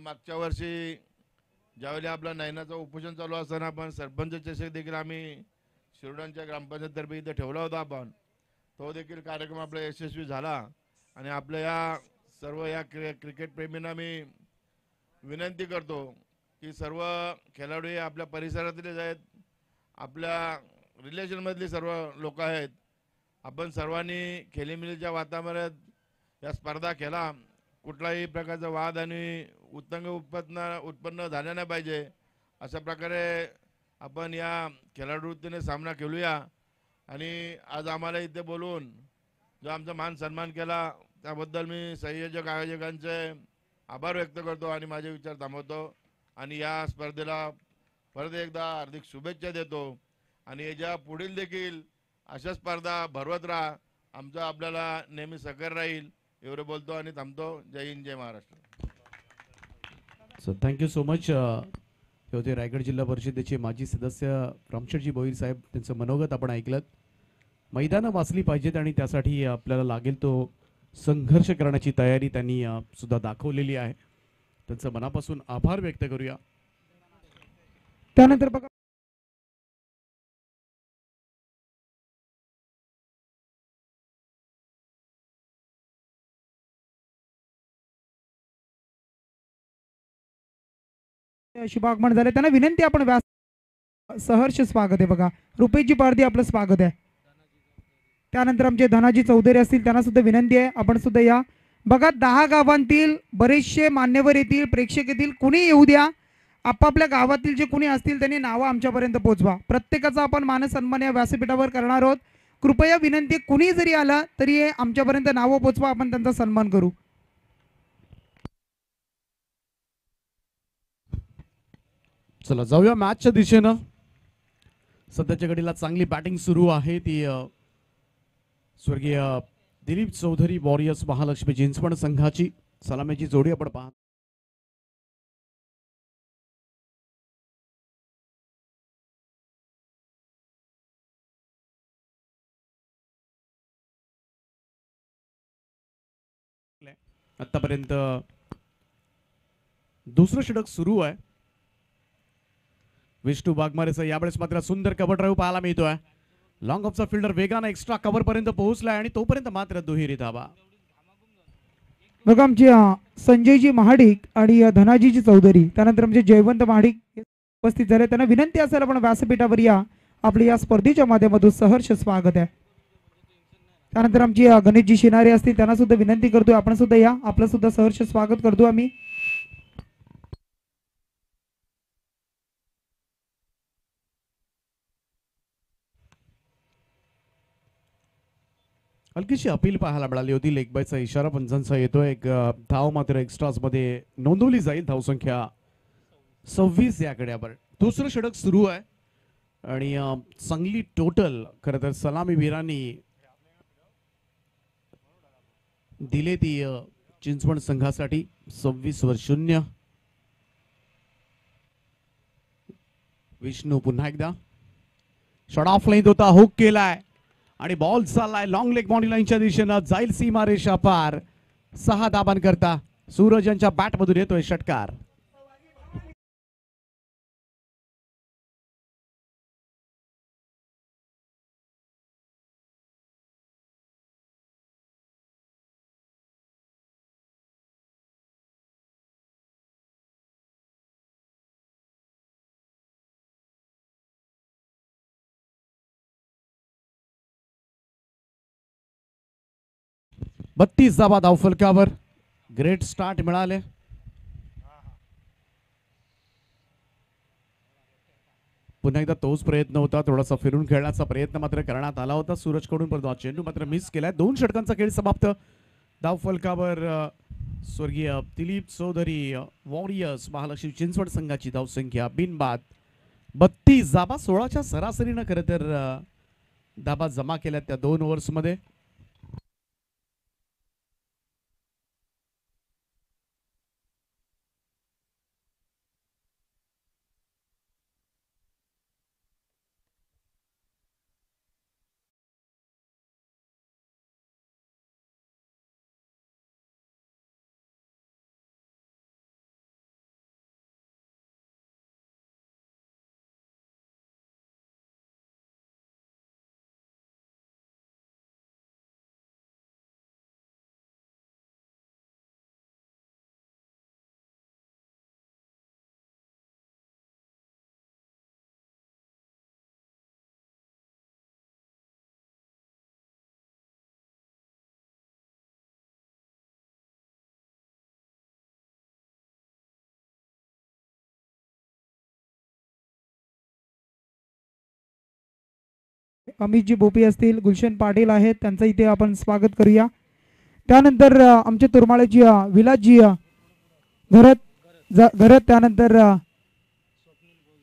मागच्या वर्षी ज्यावेळी आपला नयनाचं उपोषण चालू असताना आपण सरपंच चषक देखील आम्ही शिरोडांच्या ग्रामपंचायततर्फे इथे ठेवला होता आपण. तो देखील कार्यक्रम आपला यशस्वी झाला. आणि आपल्या या सर्व या क्रिकेट प्रेमींना मी विनंती करतो की सर्व खेळाडू हे आपल्या परिसरातलेच आहेत, आपल्या रिलेशनमधली सर्व लोक आहेत. आपण सर्वांनी खेळीमेळीच्या वातावरणात या स्पर्धा खेळा. कुठलाही प्रकारचा वाद आणि उत्तंग उत्पन्न झाला नाही पाहिजे. अशा प्रकारे आपण या खेळाडूतीने सामना खेळूया. आणि आज आम्हाला इथे बोलून जो आमचा मान सन्मान केला त्याबद्दल मी संयोजक आयोजकांचे आभार व्यक्त करतो आणि माझे विचार थांबवतो. आणि या स्पर्धेला परत एकदा हार्दिक शुभेच्छा देतो. आणि याच्या पुढील देखील अशा स्पर्धा भरवत राहा. आमचं आपल्याला नेहमी सहकार्य राहील. एवढं बोलतो आणि थांबतो. जय हिंद, जय Maharashtra. So thank you so much. हे होते रायगड जिल्हा परिषदेचे माजी सदस्य रामशेठजी भोईर साहेब. त्यांचं मनोगत आपण ऐकलं. मैदानं वाचली पाहिजेत आणि त्यासाठी आपल्याला लागेल तो संघर्ष करण्याची तयारी त्यांनी सुद्धा दाखवलेली आहे. त्यांचं मनापासून आभार व्यक्त करूया. त्यानंतर बघा शुभागमन झाले. त्यांना विनंती आपण सहर्ष स्वागत आहे. बघा रुपेशजी पारधी आपलं स्वागत आहे. त्यानंतर आमचे धनाजी चौधरी असतील त्यांना सुद्धा विनंती आहे आपण सुद्धा या. बघा 10 गावांतील बरेचसे मान्यवर येतील, प्रेक्षक येतील, कुणी येऊ द्या. आपापल्या गावातील जे कुणी असतील त्यांनी नावं आमच्यापर्यंत पोहोचवा. प्रत्येकाचा आपण मान सन्मान या व्यासपीठावर करणार आहोत. कृपया विनंती, कुणी जरी आला तरी आमच्यापर्यंत नावं पोहोचवा, आपण त्यांचा सन्मान करू. चला जाऊया मॅचच्या दिशेनं. सध्याच्या घडीला चांगली बॅटिंग सुरू आहे ती स्वर्गीय दिलीप चौधरी वॉरियर्स महालक्ष्मी चिंचवड संघाची. सलामीची जोडी आपण पाहतो. आतापर्यंत दुसरं षटक सुरू आहे विष्णू वाघमारेचा. यावेळेस मात्र सुंदर कव्हर ड्राईव्ह पाहायला मिळतोय. लॉंग ऑफचा फिल्डर वेगाने एक्स्ट्रा कव्हर पर्यंत पोहोचलाय आणि तोपर्यंत मात्र दुहेरी धावा. बघा आमचे संजयजी महाडिक आणि धनाजीजी चौधरी, त्यानंतर आमचे जयवंत महाडिक उपस्थित झाले. त्यांना विनंती असेल आपण व्यासपीठावर या. आपल्या या स्पर्धेच्या माध्यमातून सहर्ष स्वागत आहे. त्यानंतर आमची गणेशजी शिनारे असतील त्यांना सुद्धा विनंती करतोय आपण सुद्धा या. आपलं सुद्धा सहर्ष स्वागत करतो आम्ही. हलकीशी अपील पाहायला मिळाली होती. लेग बायचा इशारा पंचांचा येतोय. एक धाव मात्र एक्स्ट्राज मध्ये नोंदवली जाईल. धावसंख्या 26 या कड्यावर. दुसरं षटक सुरू आहे आणि चांगली टोटल खरं तर सलामी वीरांनी दिले ती चिंचवड संघासाठी. 26-0. विष्णू पुन्हा एकदा शॉट ऑफ लाईन होता, हुक केलाय आणि बॉल चाललाय लॉंग लेग बाउंड्री लाईनच्या दिशेनं. जाईल सीमा रेषा पार. 6 धाबांकरता सूरज यांच्या बॅट मधून येतोय षटकार. बत्तीस धावा धावफलकावर. ग्रेट स्टार्ट मिळाले. पुन्हा एकदा तोच प्रयत्न होता. थोडासा फिरून खेळण्याचा प्रयत्न मात्र करण्यात आला होता सूरज कडून, परंतु चेंडू मात्र मिस केलाय. 2 षटकांचा खेळ समाप्त. धावफलकावर स्वर्गीय दिलीप चौधरी वॉरियर्स महालक्ष्मी चिंचवड संघाची धावसंख्या बिनबाद 32 धाबा. 16च्या सरासरीनं खरं तर धाबा जमा केल्या त्या 2 ओव्हर्समध्ये. अमितजी बोपी असतील, गुलशन पाटील आहेत, त्यांचं इथे आपण स्वागत करूया. त्यानंतर आमचे तुरमाळेजी विलासजी घरत त्यानंतर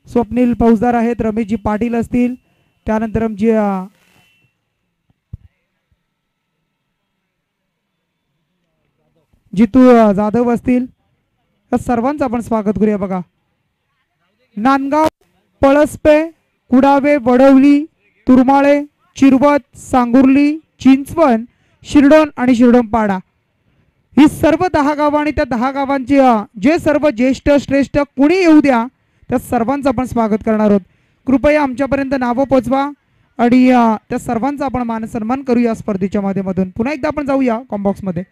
स्वप्नील फौजदार आहेत, रमेशजी पाटील असतील, त्यानंतर आमची जितू जाधव असतील. या सर्वांचं आपण स्वागत करूया. बघा, नांदगाव, पळसपे, कुडावे, वडवली, तुरमाळे, चिरवत, सांगुर्ली, चिंचवण, शिरडोन आणि शिरडोनपाडा ही सर्व 10 गावं आणि त्या 10 गावांचे जे सर्व ज्येष्ठ श्रेष्ठ कुणी येऊ द्या त्या सर्वांचं आपण स्वागत करणार आहोत. कृपया आमच्यापर्यंत नावं पोचवा आणि त्या सर्वांचा आपण मानसन्मान करूया स्पर्धेच्या माध्यमातून. पुन्हा एकदा आपण जाऊया कॉम्बॉक्स मध्ये.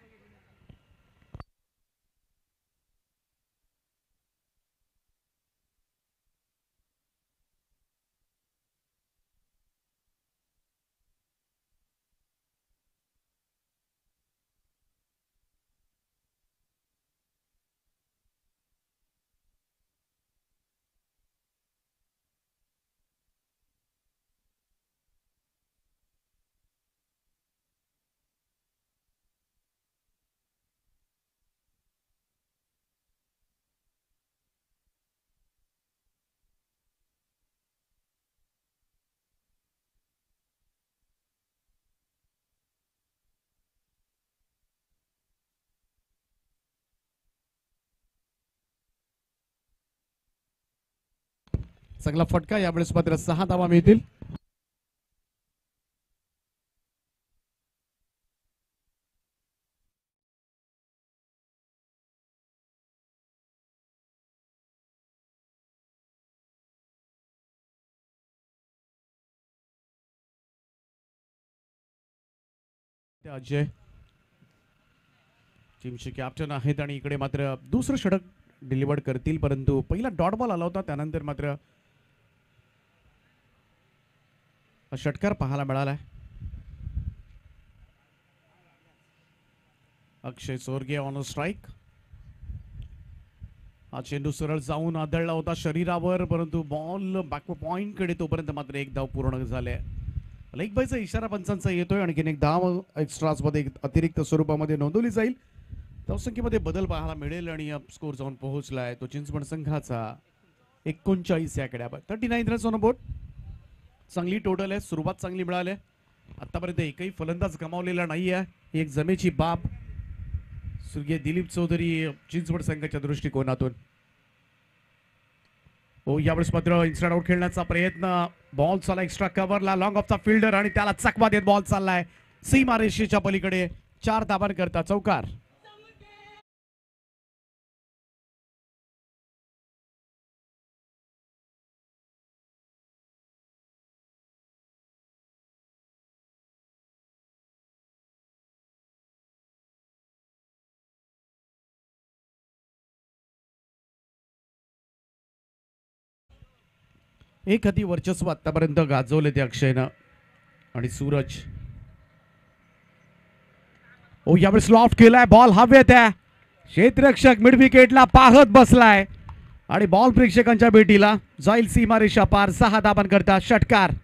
चांगला फटका, यावेळेस मात्र 6 धावा मिळतील. अजय टीमचे कॅप्टन आहेत आणि इकडे मात्र दुसरं षटक डिलिव्हर्ड करतील, परंतु पहिला डॉट बॉल आला होता, त्यानंतर मात्र षटकार पाहायला मिळालाय. अक्षय सोरगे ऑन स्ट्राईक. हा चेंडू सरळ जाऊन आदळला होता शरीरावर, परंतु बॉल बॅक पॉइंट कडे तोपर्यंत मात्र एक धाव पूर्ण झाले. लेग बायचा इशारा पंचांचा येतोय. आणखीन एक धाव एक्स्ट्राज मध्ये अतिरिक्त स्वरूपामध्ये नोंदवली जाईल. धावसंख्येमध्ये बदल पाहायला मिळेल आणि स्कोर जाऊन पोहोचलाय तो चिंचवड संघाचा 39 या कड्यावर. 39 रन्स ऑन बोर्ड. चांगली टोटल आहे, सुरुवात चांगली मिळाली. आतापर्यंत एकही फलंदाज गमावलेला नाही आहे, ही एक जमेची बाब स्वर्गीय दिलीप चौधरी चिंचवड संघाच्या दृष्टिकोनातून. हो, यावेळेस मात्र इन्स्टंट आउट खेळण्याचा प्रयत्न. बॉल चालला एक्स्ट्रा कव्हरला, लॉंग ऑफचा फिल्डर आणि त्याला चकवा देत बॉल चाललाय सीमारेषेच्या पलीकडे. 4 धावांकरता चौकार. एक हाती वर्चस्व आतापर्यंत गाजवले ते अक्षयनं आणि सूरज. ओ, यावेळेस लॉफ्ट केलाय, बॉल हवेत आहे. क्षेत्ररक्षक मिड विकेटला पाहत बसलाय आणि बॉल प्रेक्षकांच्या भेटीला जाईल सीमारेषा पार. 6 धावांकरता षटकार.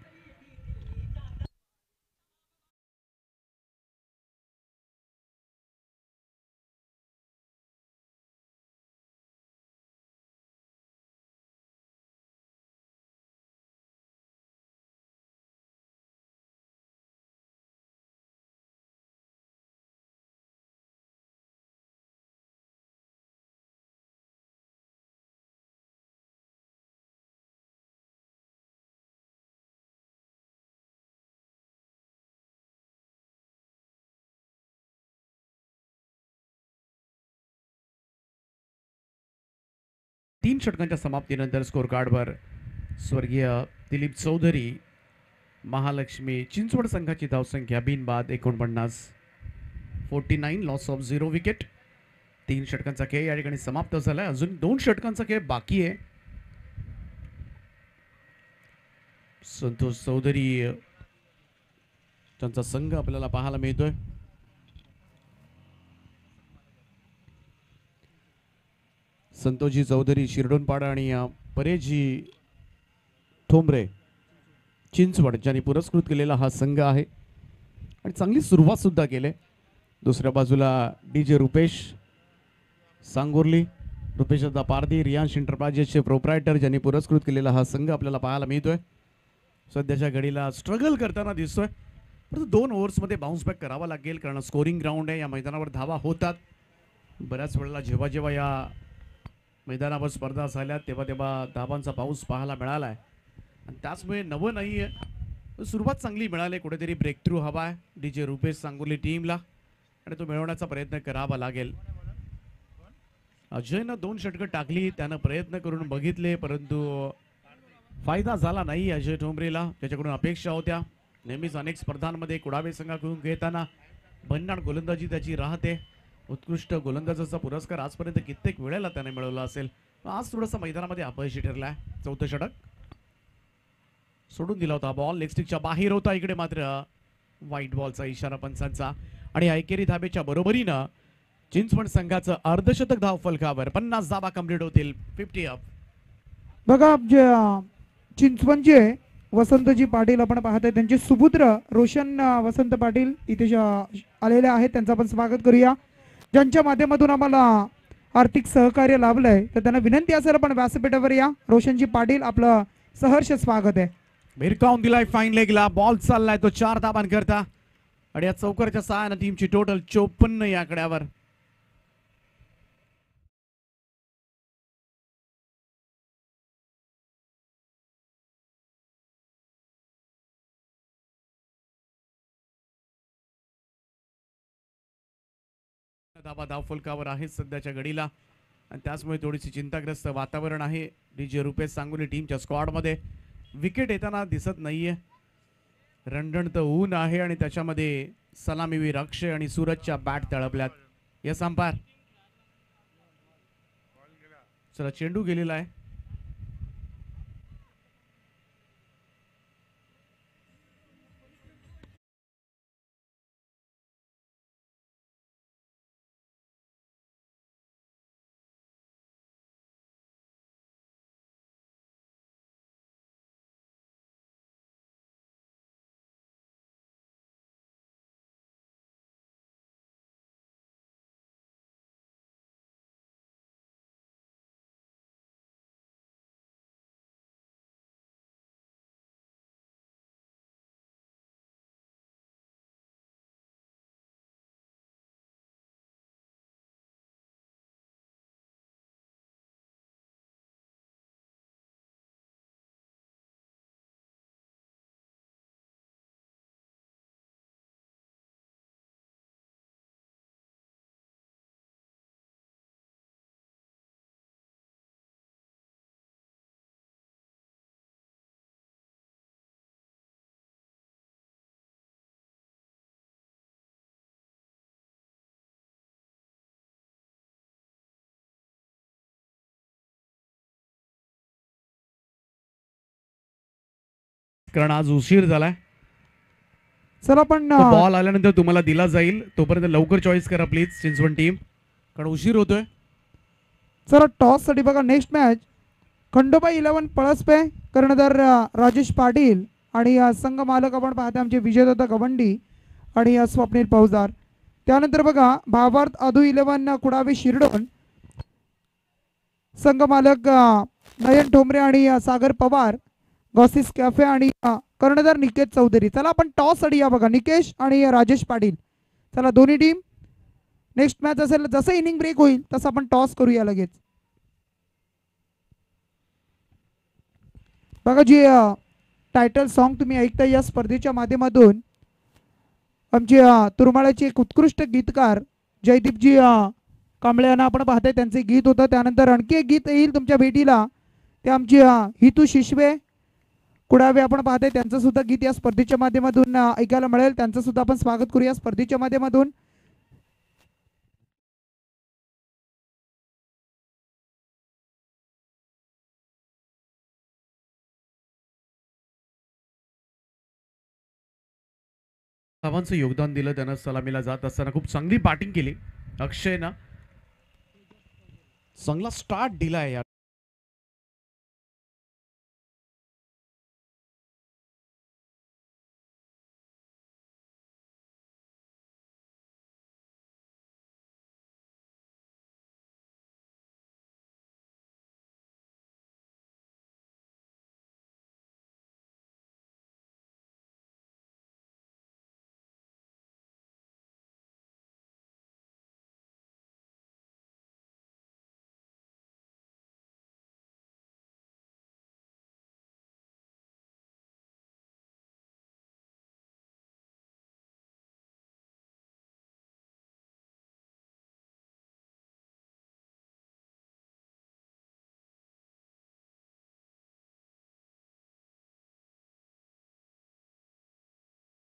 तीन षटकांच्या समाप्तीनंतर स्कोर कार्डवर स्वर्गीय दिलीप चौधरी महालक्ष्मी चिंचवड संघाची धावसंख्या बिनबाद 49. 49, लॉस ऑफ 0 विकेट. 3 षटकांचा खेळ या ठिकाणी समाप्त झालाय. अजून 2 षटकांचा खेळ बाकी आहे. संतोष चौधरी त्यांचा संघ आपल्याला पाहायला मिळतोय. संतोषजी चौधरी शिरडोनपाडा आणि परेशजी ठोंबरे चिंचवड ज्यांनी पुरस्कृत केलेला हा संघ आहे आणि चांगली सुरुवात सुद्धा केली. दुसऱ्या बाजूला DJ रुपेश सांगोर्ली, रुपेश दादा पारधी, रियांश एंटरप्राइजेसचे प्रोप्रायटर ज्यांनी पुरस्कृत केलेला हा संघ आपल्याला पाहायला मिळतोय. सध्याच्या घडीला स्ट्रगल करताना दिसतोय, परंतु 2 ओव्हर्समध्ये बाउन्स बॅक करावा लागेल कारण स्कोरिंग ग्राउंड आहे. या मैदानावर धावा होतात. बऱ्याच वेळेला जेव्हा या मैदानावर स्पर्धा झाल्या तेव्हा धावांचा पाऊस पाहायला मिळाला आहे आणि त्याचमुळे नवं नाही आहे, सुरुवात चांगली मिळाली. कुठेतरी ब्रेक थ्रू हवा आहे DJ रुपेश सांगोली टीमला आणि तो मिळवण्याचा प्रयत्न करावा लागेल. अजयनं 2 षटकं टाकली, त्यानं प्रयत्न करून बघितले परंतु फायदा झाला नाही अजय ठोंबरेला, त्याच्याकडून अपेक्षा होत्या. नेहमीच अनेक स्पर्धांमध्ये कुडावे संघाकडून घेताना भन्नाट गोलंदाजी त्याची राहते. उत्कृष्ट गोलंदाजाचा पुरस्कार आजपर्यंत कित्येक वेळेला त्याने मिळवला असेल. आज थोडंसं मैदानामध्ये अपयशी ठरलाय. 4थं षटक सोडून दिला होता, बॉल लेग स्टिकच्या बाहेर होता. इकडे मात्र व्हाईट बॉलचा इशारा पंचांचा आणि ऐकेरी धाबेच्या बरोबरीनं चिंचवड संघाचं अर्धशतक धाव फलकावर. 50 धावा कंप्लीट होतील. 50 अप. बघा जे चिंचवणचे वसंतजी पाटील आपण पाहताय, त्यांचे सुपुत्र रोशन वसंत पाटील इथे आलेले आहेत. त्यांचं आपण स्वागत करूया. ज्यांच्या माध्यमातून आम्हाला आर्थिक सहकार्य लाभलंय तर त्यांना विनंती असेल आपण व्यासपीठावर या. रोशनजी पाटील आपलं सहर्ष स्वागत आहे. भिरकावून दिलाय फाईन लेगला, बॉल चाललाय तो 4 धाबांकरता आणि या चौकारच्या सहाय्यानं टीमची टोटल 54 या आकड्यावर. धाबा धाव फलकावर आहे सध्याच्या घडीला आणि त्याचमुळे थोडीशी चिंताग्रस्त वातावरण आहे DJ रुपेश सांगोली टीमच्या स्क्वॉडमध्ये. विकेट येताना दिसत नाहीये, रणरणत ऊन आहे आणि त्याच्यामध्ये सलामीवीर अक्षय आणि सूरजच्या बॅट तळपल्यात. Yes umpire. चला चेंडू गेलेला आहे. कारण आज उशीर झालाय. चला पण बॉल आल्यानंतर तुम्हाला दिला जाईल, तोपर्यंत लवकर चॉईस करा प्लीज चिंचवड टीम, कारण उशीर होतोय. चला टॉस साठी बघा नेक्स्ट मॅच खंडोबा 11 पळसपे, कर्णधार राजेश पाटील आणि संघ मालक आपण पाहता आमचे विजयदत्त गवंडी आणि स्वप्नील फौजदार. त्यानंतर बघा भावार्थ अधू 11 कुडावे शिरडोन, संघ मालक नयन ठोंबरे आणि सागर पवार, गॉसिस कॅफे आणि कर्णधार निकेश चौधरी. चला आपण टॉस साठी या बघा, निकेश आणि राजेश पाटील. चला दोन्ही टीम नेक्स्ट मॅच असेल जसं इनिंग ब्रेक होईल तसं आपण टॉस करूया लगेच. बघा जे टायटल सॉन्ग तुम्ही ऐकता या स्पर्धेच्या माध्यमातून आमचे तुरमाळ्याचे एक उत्कृष्ट गीतकार जयदीपजी कांबळे यांना आपण पाहताय, त्यांचे गीत होतं. त्यानंतर आणखी एक गीत येईल तुमच्या भेटीला, ते आमचे हितू शिशवे कुडावे आपण पाहताय, त्यांचं सुद्धा गीत या स्पर्धेच्या माध्यमातून ऐकायला मिळेल. त्यांचं सुद्धा आपण स्वागत करूया स्पर्धेच्या माध्यमातून. धावांचं योगदान दिलं त्यानं. सलामीला जात असताना खूप चांगली बॅटिंग केली अक्षयनं, चांगला स्टार्ट दिलाय या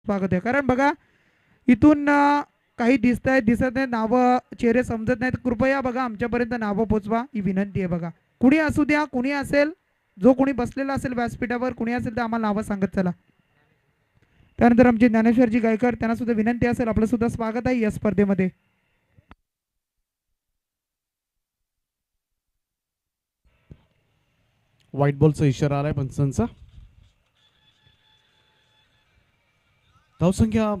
स्वागत आहे. कारण बघा इथून काही दिसत आहेत दिसत नाही, नावं चेहरे समजत नाहीत, कृपया बघा आमच्यापर्यंत नावं पोचवा ही विनंती आहे. बघा कुणी असू द्या, कुणी असेल, जो कोणी बसलेला असेल व्यासपीठावर, कुणी असेल तर आम्हाला नावं सांगत चला. त्यानंतर आमचे ज्ञानेश्वरजी गायकर, त्यांना सुद्धा विनंती असेल, आपलं सुद्धा स्वागत आहे या स्पर्धेमध्ये. व्हाईट बॉलचा इशारा आलाय पंचांचा. धावसंख्या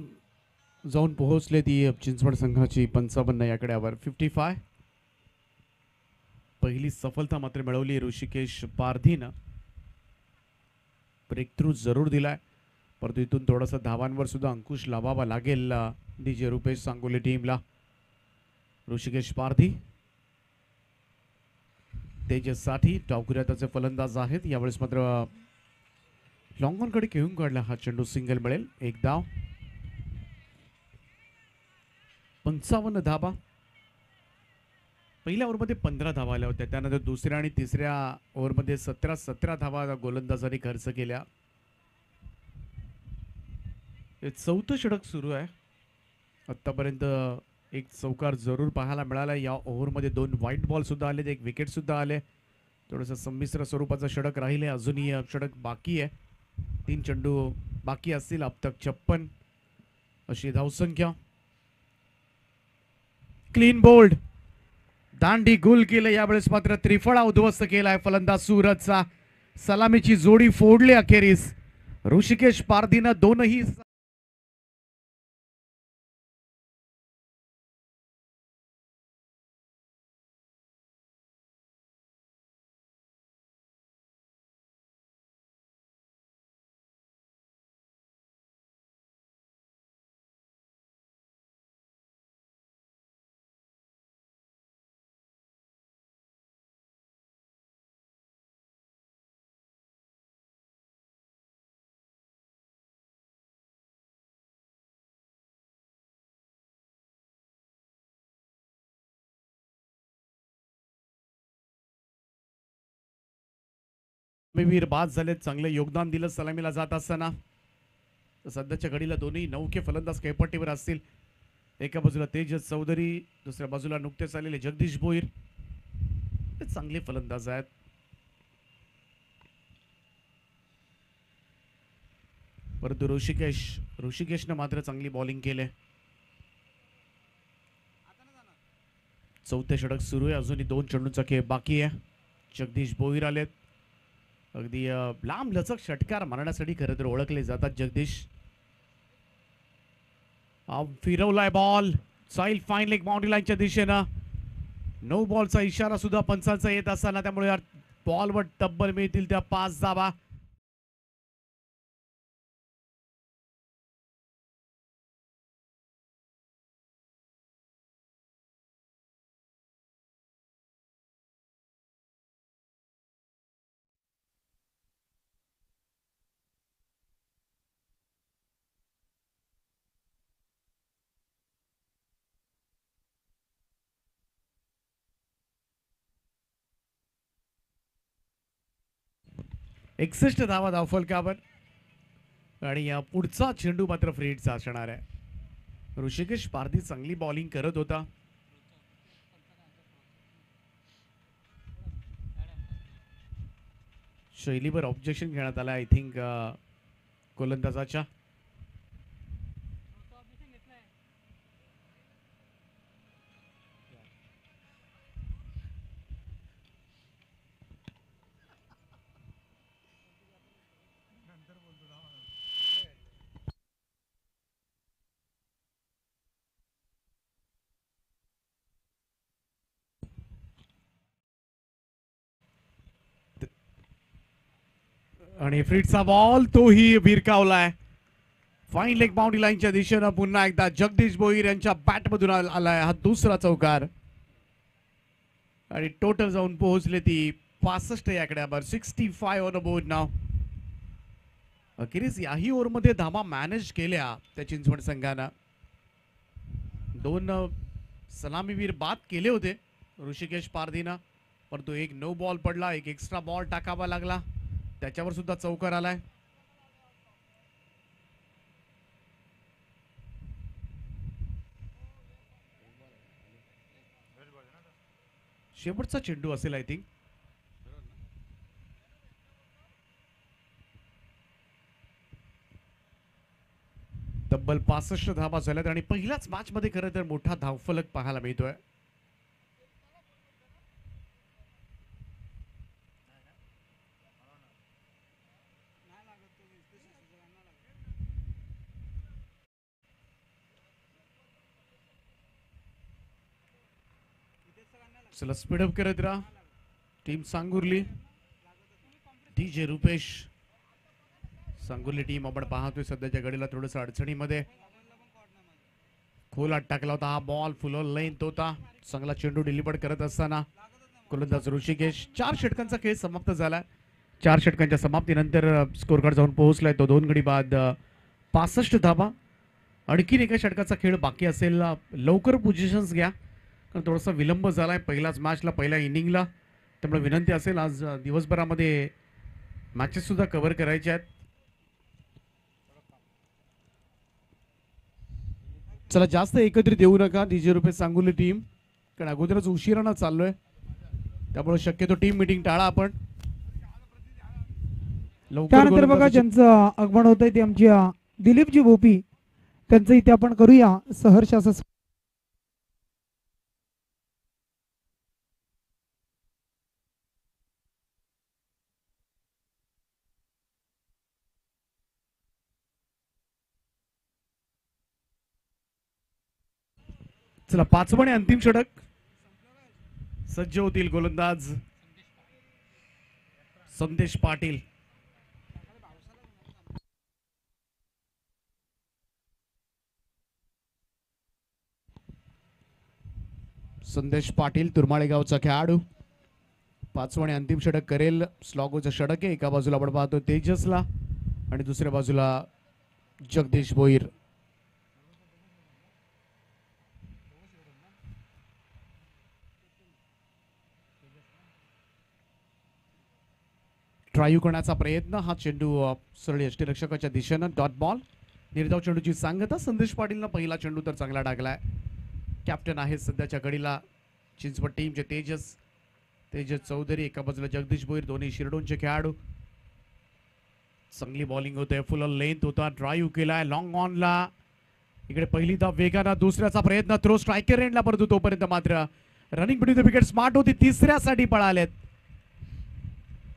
जाऊन पोहोचले ती चिंचवड संघाची 55 या आकड्यावर 55. पहिली सफलता मात्र मिळवली ऋषिकेश पारधीनं. ब्रेक थ्रू जरूर दिलाय, परंतु इथून थोडासा धावांवर सुद्धा अंकुश लावावा लागेल डीजे रुपेश सांगोले टीमला. ऋषिकेश पारधी तेजससाठी डावखुऱ्या त्याचे फलंदाज आहेत. यावेळेस मात्र लॉंग ऑन कडे घेऊन काढला हा चेंडू, सिंगल मिळेल. एक धाव. 55 धावा. पहिल्या ओव्हरमध्ये 15 धावा आल्या होत्या, त्यानंतर दुसऱ्या आणि तिसऱ्या ओव्हरमध्ये 17 धावा गोलंदाजांनी खर्च केल्या. चौथं षटक सुरू आहे. आतापर्यंत एक चौकार जरूर पाहायला मिळाला. या ओव्हरमध्ये 2 व्हाईट बॉल सुद्धा आले, एक विकेट सुद्धा आले. थोडंसं संमिश्र स्वरूपाचं षटक राहिले. अजूनही षटक बाकी आहे. 3 चेंडू बाकी असतील. अब तक 56 अशी धावसंख्या. क्लीन बोल्ड, दांडी गुल केलं. यावेळेस मात्र त्रिफळा उद्ध्वस्त केलाय फलंदाज सूरजचा. सलामीची जोडी फोडली अखेरीस. ऋषिकेश पारधीनं दोनही वीर बाद झाले. चांगलं योगदान दिलं सलामीला जात असताना. सध्याच्या घडीला दोन्ही नौके फलंदाज खेळपट्टीवर असतील. एका बाजूला तेजस चौधरी, दुसऱ्या बाजूला नुकतेच आलेले जगदीश भोईर. हे चांगले फलंदाज आहेत. परंतु ऋषिकेशनं मात्र चांगली बॉलिंग केले. चौथे षटक सुरू आहे. अजूनही 2 चेंडूंचा खेळ बाकी आहे. जगदीश भोईर आलेत. अगदी लांब लचक षटकार मारण्यासाठी खरं तर ओळखले जातात जगदीश. फिरवलाय बॉल, साईल फाईन लेग बाउंड्री लाईनच्या दिशेनं. नो बॉलचा इशारा सुद्धा पंचांचा येत असताना, त्यामुळे बॉलवर तब्बल मिळतील त्या 5 धावा. एकसष्ट धावा धावफलकावर. आणि पुढचा चेंडू मात्र फ्रीडचा असणार आहे. ऋषिकेश पारधी चांगली बॉलिंग करत होता. शैलीवर ऑब्जेक्शन घेण्यात आलं आय थिंक गोलंदाजाच्या. आणि फ्रीडचा बॉल तोही भिरकावलाय. फाईन लेग बाउंड्री लाईनच्या दिशेनं पुन्हा एकदा जगदीश भोईर यांच्या बॅटमधून आलाय हा दुसरा चौकार. आणि टोटल जाऊन पोहोचले ती 65 या आकड्यावर. 65 ऑन बोर्ड नाव. अखेरीस याही ओव्हरमध्ये धावा मॅनेज केल्या त्या चिंचवड संघानं. 2 सलामीवीर बाद केले होते ऋषिकेश पारधीनं, परंतु एक नो बॉल पडला, एक एक्स्ट्रा बॉल टाकावा लागला, त्याच्यावर सुद्धा चौकार आलाय. शेवटचा चेंडू असेल आय थिंक. तब्बल 65 धावा झाल्यात आणि पहिल्याच मॅच मध्ये खरं तर मोठा धावफलक पाहायला मिळतोय. चला स्पीडअप करत राहा टीम सांगुर्ली. DJ रुपेश सांगुर्ली टीम आपण पाहतोय सध्याच्या घडीला थोडंसं अडचणीमध्ये. खोलात टाकला होता हा बॉल, फुल लेंथ होता. चांगला चेंडू डिलिव्हर करत असताना गोलंदाज ऋषिकेश. 4 षटकांचा खेळ समाप्त झाला. 4 षटकांच्या समाप्तीनंतर स्कोर कार्ड जाऊन पोहोचलाय तो 2 गडी बाद 65 धावा. आणखीन एका षटकाचा खेळ बाकी असेल. लवकर पोझिशन्स घ्या कारण थोडासा विलंब झालाय पहिल्याच मॅचला, पहिल्या इनिंगला. त्यामुळे विनंती असेल आज दिवसभरामध्ये मॅचेस सुद्धा कव्हर करायचे आहेत. चला जास्त एकत्रित येऊ नका DJ रुपेश सांगुर्ली टीम, कारण अगोदरच उशिरानं चाललोय. त्यामुळे शक्यतो टीम मीटिंग टाळा आपण. त्यानंतर बघा ज्यांचं आगमन होतंय ते आमची दिलीपजी भोपी, त्यांचं इथे आपण करूया सहर्ष असं. चला 5वं आणि अंतिम षटक. सज्ज होतील गोलंदाज संदेश पाटील. संदेश पाटील तुरमाळे गावचा खेळाडू 5वं आणि अंतिम षटक करेल. स्लॉगोचं षटक आहे. एका बाजूला आपण पाहतो तेजसला आणि दुसऱ्या बाजूला जगदीश भोईर. ट्रायू करण्याचा प्रयत्न. हा चेंडू सरळ यष्टीरक्षकाच्या दिशेनं डॉट बॉल. निर्धाव चेंडूची सांगता. संदेश पाटीलनं पहिला चेंडू तर चांगला टाकलाय. कॅप्टन आहे सध्याच्या घडीला चिंचवड टीमचे तेजस चौधरी. एका बाजूला जगदीश भोईर, दोन्ही शिरडोनचे खेळाडू. चांगली बॉलिंग होते, फुल लेंथ होता. ड्राईव्ह केलाय लॉंग ऑनला. इकडे पहिली धाव वेगानं, दुसऱ्याचा प्रयत्न. थ्रो स्ट्रायकर एंडला परंतु तोपर्यंत मात्र running between the wicket smart होती. तिसऱ्यासाठी पळालेत.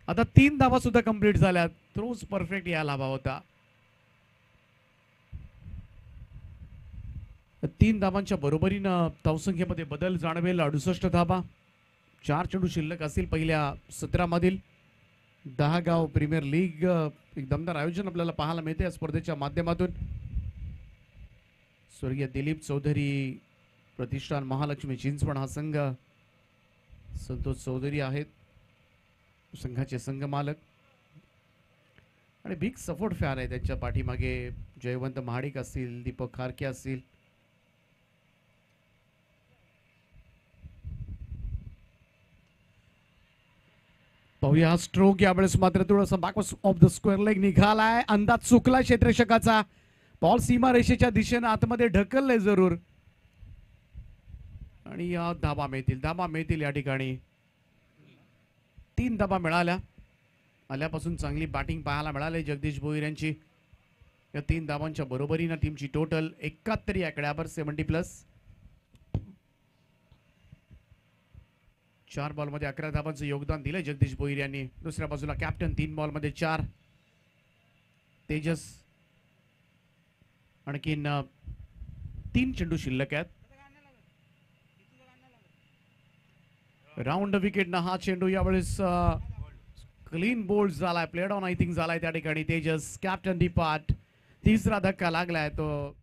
आता 3 धावा सुद्धा कंप्लीट झाल्यात. थ्रोज परफेक्ट यायला हवा होता. 3 धावांच्या बरोबरीनं धावसंख्येमध्ये बदल जाणवेल. 68 धावा. 4 चेंडू शिल्लक असतील पहिल्या 17 मधील. 10 गाव प्रीमियर लीग एक दमदार आयोजन आपल्याला पाहायला मिळते या स्पर्धेच्या माध्यमातून. स्वर्गीय दिलीप चौधरी प्रतिष्ठान महालक्ष्मी चिंचवड हा संघ. संतोष चौधरी आहेत संघाचे संघ मालक आणि बिग सपोर्ट फॅन आहे त्यांच्या पाठीमागे. जयवंत महाडिक असतील, दीपक खारके असतील. पाहूया स्ट्रोक यावेळेस मात्र थोडंसं back of the square leg निघालाय. अंदाज चुकला क्षेत्ररक्षकाचा. बॉल सीमा रेषेच्या दिशेनं आतमध्ये ढकललंय जरूर आणि धाबा मिळतील या ठिकाणी. 3 धाबा मिळाल्या. आल्यापासून चांगली बॅटिंग पाहायला मिळाली जगदीश भोईर यांची. या 3 धावांच्या बरोबरीनं टीमची टोटल 71 या आकड्यावर 70+. 4 बॉलमध्ये 11 धावांचं योगदान दिलंय जगदीश भोईर यांनी. दुसऱ्या बाजूला कॅप्टन 3 बॉलमध्ये 4. तेजस आणखीन 3 चेंडू शिल्लक आहेत. राऊंड विकेट ना हा चेंडू यावेळेस क्लीन बोल्ड झालाय. प्लेड ऑन आय थिंक झालाय त्या ठिकाणी. Tejas captain depart. तिसरा धक्का लागलाय तो.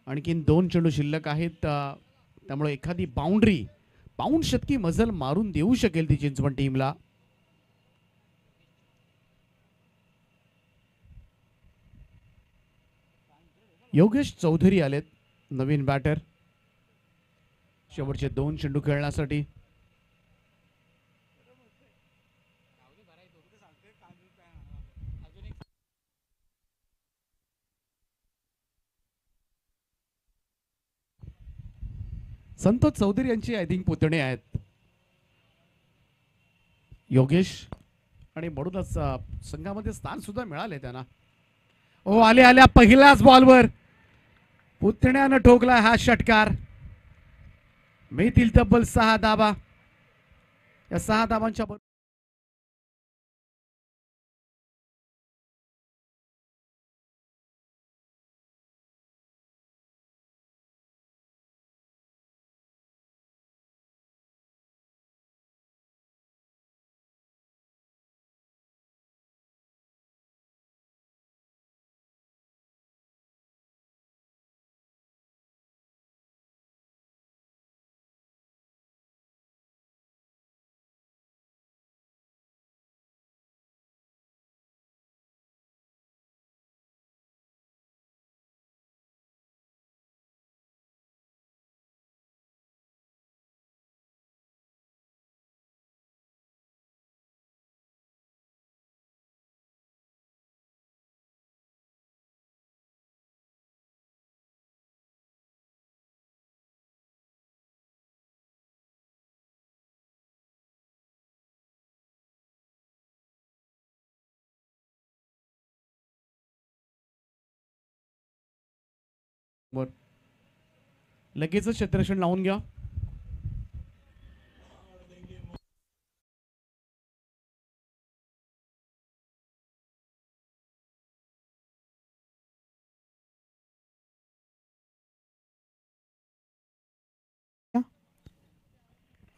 आणखीन 2 चेंडू शिल्लक आहेत. त्यामुळे एखादी बाउंड शतकी मजल मारून देऊ शकेल ती चिंचवड टीमला. योगेश चौधरी आलेत नवीन बॅटर शेवटचे 2 चेंडू खेळण्यासाठी. संतोष चौधरी यांची आय थिंक पुतणे आहेत. योगेश आणि म्हणूनच संघामध्ये स्थान सुद्धा मिळाले त्यांना. ओ आल्या पहिल्याच बॉलवर पुतण्यानं ठोकला हा षटकार. मिळतील तब्बल 6 धाबा. या 6 धाबांच्या लगेच क्षेत्ररक्षण लावून घ्या.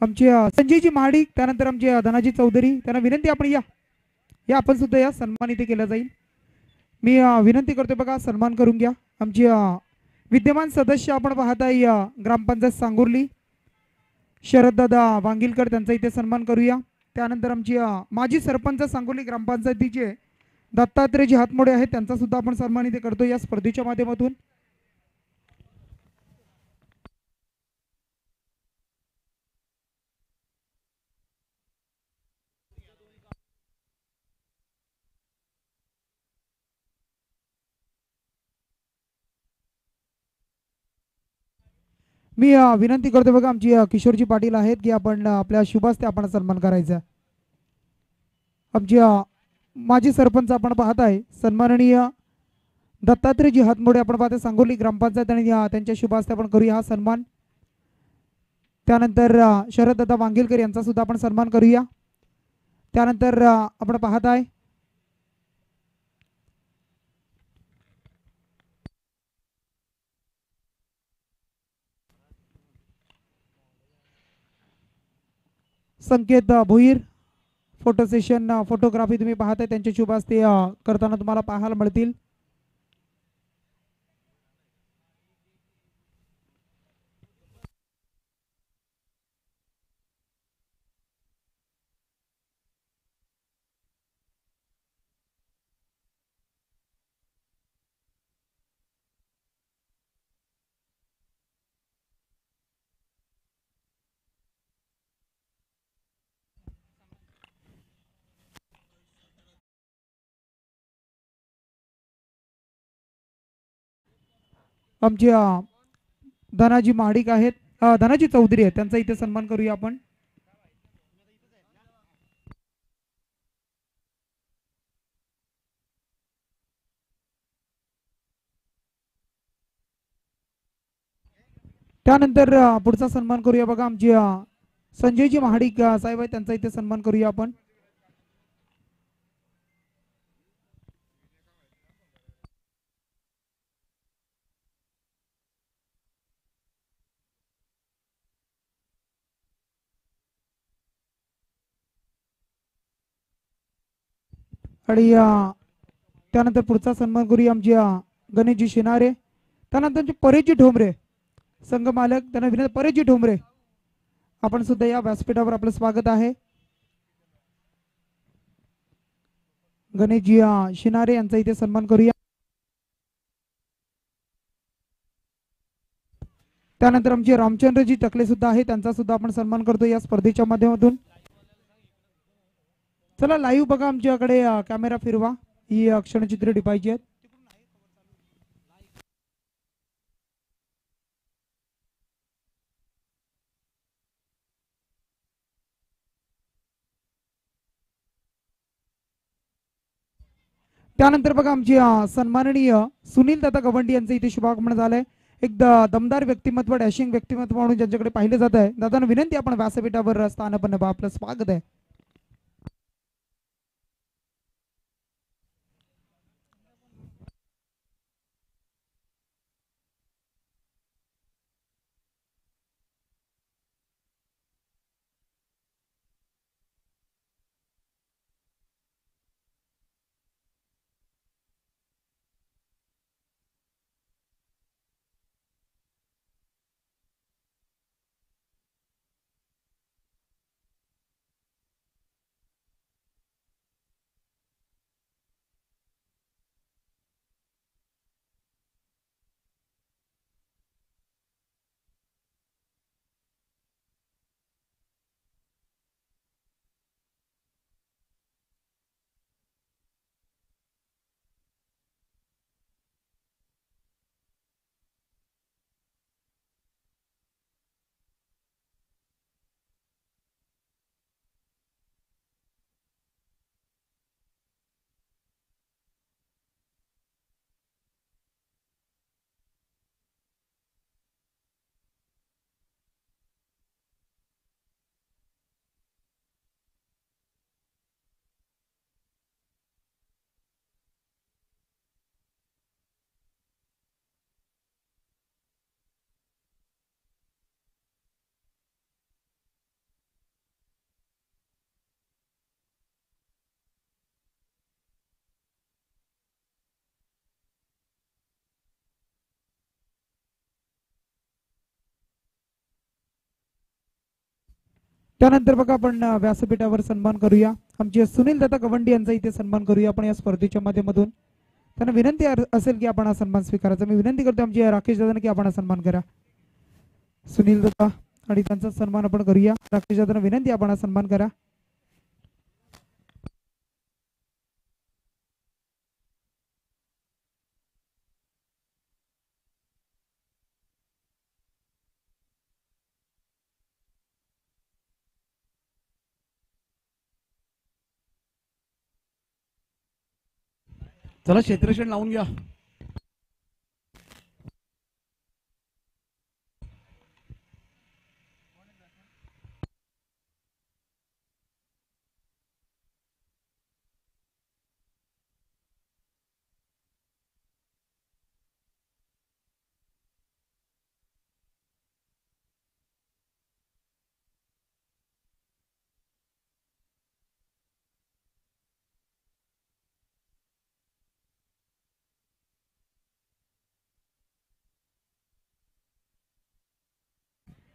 आमचे संजयजी महाडिक, त्यानंतर आमचे धनाजी चौधरी, त्यांना विनंती आपण या आपण सुद्धा या सन्मान इथे केला जाईल. मी विनंती करतोय बघा, सन्मान करून घ्या. आमचे विद्यमान सदस्य आपण पाहताय ग्रामपंचायत सांगुर्ली शरददादा वांगिलकर, त्यांचा इथे सन्मान करूया. त्यानंतर आमची माजी सरपंच सांगुर्ली ग्रामपंचायतीचे दत्तात्रयजी हातमोडे आहेत, त्यांचा सुद्धा आपण सन्मान इथे करतो या स्पर्धेच्या माध्यमातून. मी विनंती करतो बघा, आमची किशोरजी पाटील आहेत की आपण आपल्या शुभास्ते आपण सन्मान करायचा. आमची माजी सरपंच आपण पाहताय सन्माननीय दत्तात्रयजी हातमोडे आपण पाहताय सांगोली ग्रामपंचायत, आणि त्यांच्या शुभास्ते आपण करूया हा सन्मान. त्यानंतर शरददादा वांगिलकर यांचा सुद्धा आपण सन्मान करूया. त्यानंतर आपण पाहताय संकेत भोईर फोटो सेशन फोटोग्राफी तुम्ही पाहताय, त्यांचे शुभ हस्ते करताना तुम्हाला पाहायला मिळतील. आमचे धनाजी महाडिक आहेत, धनाजी चौधरी आहेत, त्यांचा इथे सन्मान करूया आपण. त्यानंतर पुढचा सन्मान करूया बघा, आमचे संजयजी महाडिक साहेब आहेत, त्यांचा इथे सन्मान करूया आपण. आणि त्यानंतर पुढचा सन्मान करूया आमच्या गणेशजी शिनारे. त्यानंतर परेशजी ठोंबरे संघ मालक, त्यांना विनंती, परेशजी ठोंबरे आपण सुद्धा या व्यासपीठावर आपलं स्वागत आहे. गणेशजी शिनारे यांचा इथे सन्मान करूया. त्यानंतर आमचे रामचंद्रजी टकले सुद्धा आहे, त्यांचा सुद्धा आपण सन्मान करतो या स्पर्धेच्या माध्यमातून. चला लाईव्ह बघा, आमच्याकडे कॅमेरा फिरवा, ही क्षणचित्र टिपायची आहेत. त्यानंतर बघा आमची सन्माननीय सुनील दादा गवंडी यांचं इथे शुभागमन झालंय. एक दमदार व्यक्तिमत्व, डॅशिंग व्यक्तिमत्व म्हणून ज्यांच्याकडे पाहिलं जात आहे. दादांना विनंती, आपण व्यासपीठावर स्थानापन्न व्हा, आपलं स्वागत आहे. त्यानंतर बघा आपण व्यासपीठावर सन्मान करूया, आमचे सुनील दादा गवंडी यांचा इथे सन्मान करूया आपण या स्पर्धेच्या माध्यमातून. त्यांना विनंती असेल की आपण हा सन्मान स्वीकारायचा. मी विनंती करतो आमचे राकेश दादांना की आपण हा सन्मान करा. सुनील दादा आणि त्यांचा सन्मान आपण करूया. राकेश दादांना विनंती, आपण हा सन्मान करा. चला क्षेत्रक्षण लावून घ्या.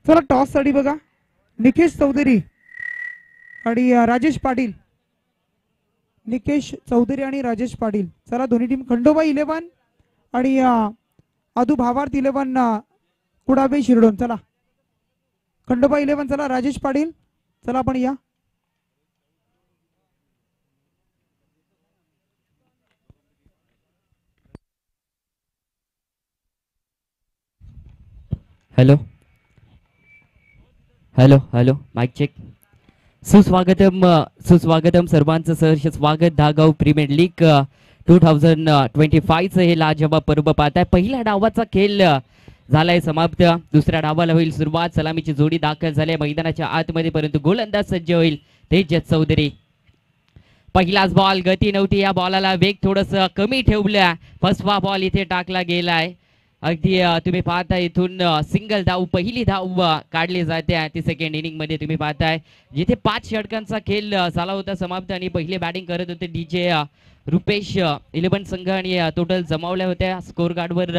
चला टॉस साठी बघा निकेश चौधरी आणि राजेश पाटील. निकेश चौधरी आणि राजेश पाटील. चला दोन्ही टीम खंडोबा 11 आणि आदू भावार्थ 11 कुडाबे शिरडोन. चला खंडोबा 11, चला राजेश पाटील, चला आपण या. Hello hello hello mike check. सुस्वागतम सर्वांचं सहर्ष स्वागत. धागाव प्रीमियर लीग 2025 हे लाजवाब पर्व पाहताय. पहिल्या डावाचा खेळ झालाय समाप्त. दुसऱ्या डावाला होईल सुरुवात. सलामीची जोडी दाखल झाली मैदानाच्या आतमध्ये, परंतु गोलंदाज सज्ज होईल तेजस चौधरी. पहिलाच बॉल, गती नव्हती या बॉलाला, वेग थोडस कमी ठेवला. फसवा बॉल इथे टाकला गेलाय. अगदी तुम्ही पाहताय इथून सिंगल धाव, पहिली धाव काढली जाते ती सेकंड इनिंग मध्ये. तुम्ही पाहताय जिथे 5 षटकांचा खेळ झाला होता समाप्त आणि पहिले बॅटिंग करत होते डीजे रुपेश. 11 संघ आणि टोटल जमावल्या होत्या. स्कोर कार्डवर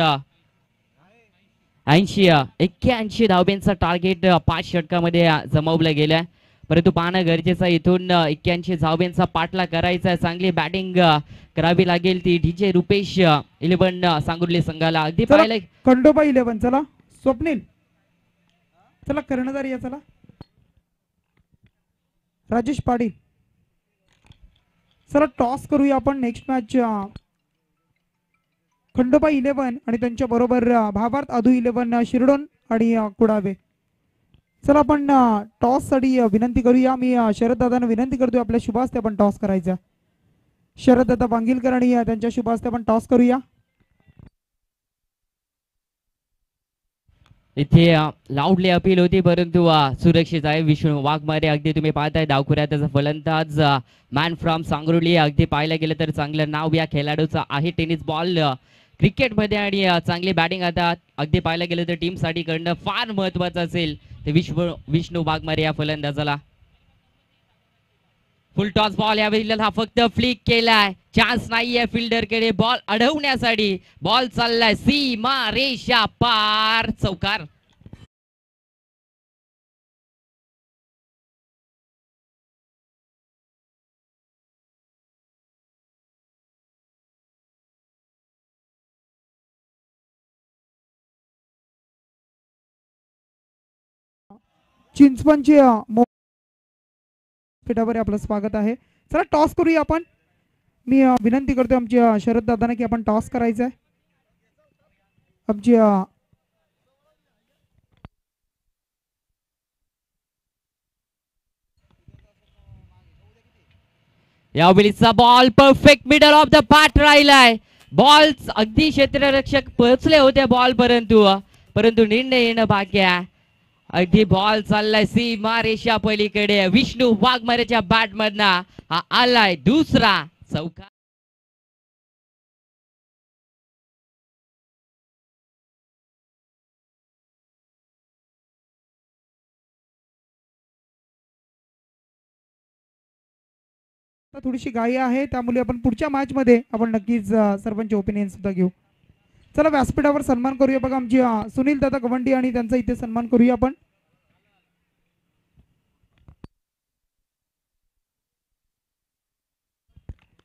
81 धावब्यांचा टार्गेट 5 षटकामध्ये जमावलं गेलं, परंतु पाहणं गरजेचं आहे. इथून 81 धावब्यांचा पाठला करायचा आहे. चांगली बॅटिंग करावी लागेल ती डीजे रुपेश 11 सांगुर्ले संघाला. अगदी पाहिलं खंडोबा 11. चला स्वप्नील, चला कर्णधार या. चला राजेश पाटील, चला टॉस करूया आपण. नेक्स्ट मॅच खंडोबा 11 आणि त्यांच्या बरोबर भावार्थ आधू 11 शिरडोन आणि कुडावे. चला आपण टॉस साठी विनंती करूया. मी शरद दादांना विनंती करतोय आपल्या शुभ हस्ते आपण टॉस करायचा. शरद दादा बांगिलकर आणि त्यांच्या शुभ हस्ते आपण टॉस करूया. इथे लाऊडली अपील होती परंतु सुरक्षित आहे. विष्णू वाघमारे अगदी तुम्ही पाहताय डावखुऱ्यात त्याचा फलंदाज मॅन फ्रॉम सांगरोली. अगदी पाहायला गेलं तर चांगलं नाव या खेळाडूचं आहे. टेनिस बॉल क्रिकेटमध्ये आणि चांगली बॅटिंग आता अगदी पाहायला गेलं तर टीम साठी करणं फार महत्वाचं असेल ते विष्णू वाघमारे या फलंदाजाला. फुल टॉस बॉल या वेळेला हा फक्त फ्लिक केलाय. चान्स नाहीये फिल्डर कडे बॉल अडवण्यासाठी. बॉल चाललाय सीमा रेषा पार. चौकार. चिंचवणचे पीठावर आपलं स्वागत आहे. चला टॉस करूया आपण. मी विनंती करतोय आमच्या शरद दादांना की आपण टॉस करायचं आहे. आमची या वेळीचा ball perfect middle of the bat राहिलाय. बॉल अगदी क्षेत्ररक्षक पोहोचले होते बॉल परंतु निर्णय येणं बाकी आहे. अगदी बॉल चाललाय सीमा रेषा पलीकडे. विष्णू वाघमारेच्या बॅट मधना हा आलाय दुसरा चौकार. थोडीशी घाई आहे त्यामुळे आपण पुढच्या मॅच मध्ये आपण नक्कीच सर्वांचे ओपिनियन सुद्धा घेऊ. चला व्यासपीठावर सन्मान करूया. बघा आमची सुनील दादा गवंडी आणि त्यांचा इथे सन्मान करूया आपण.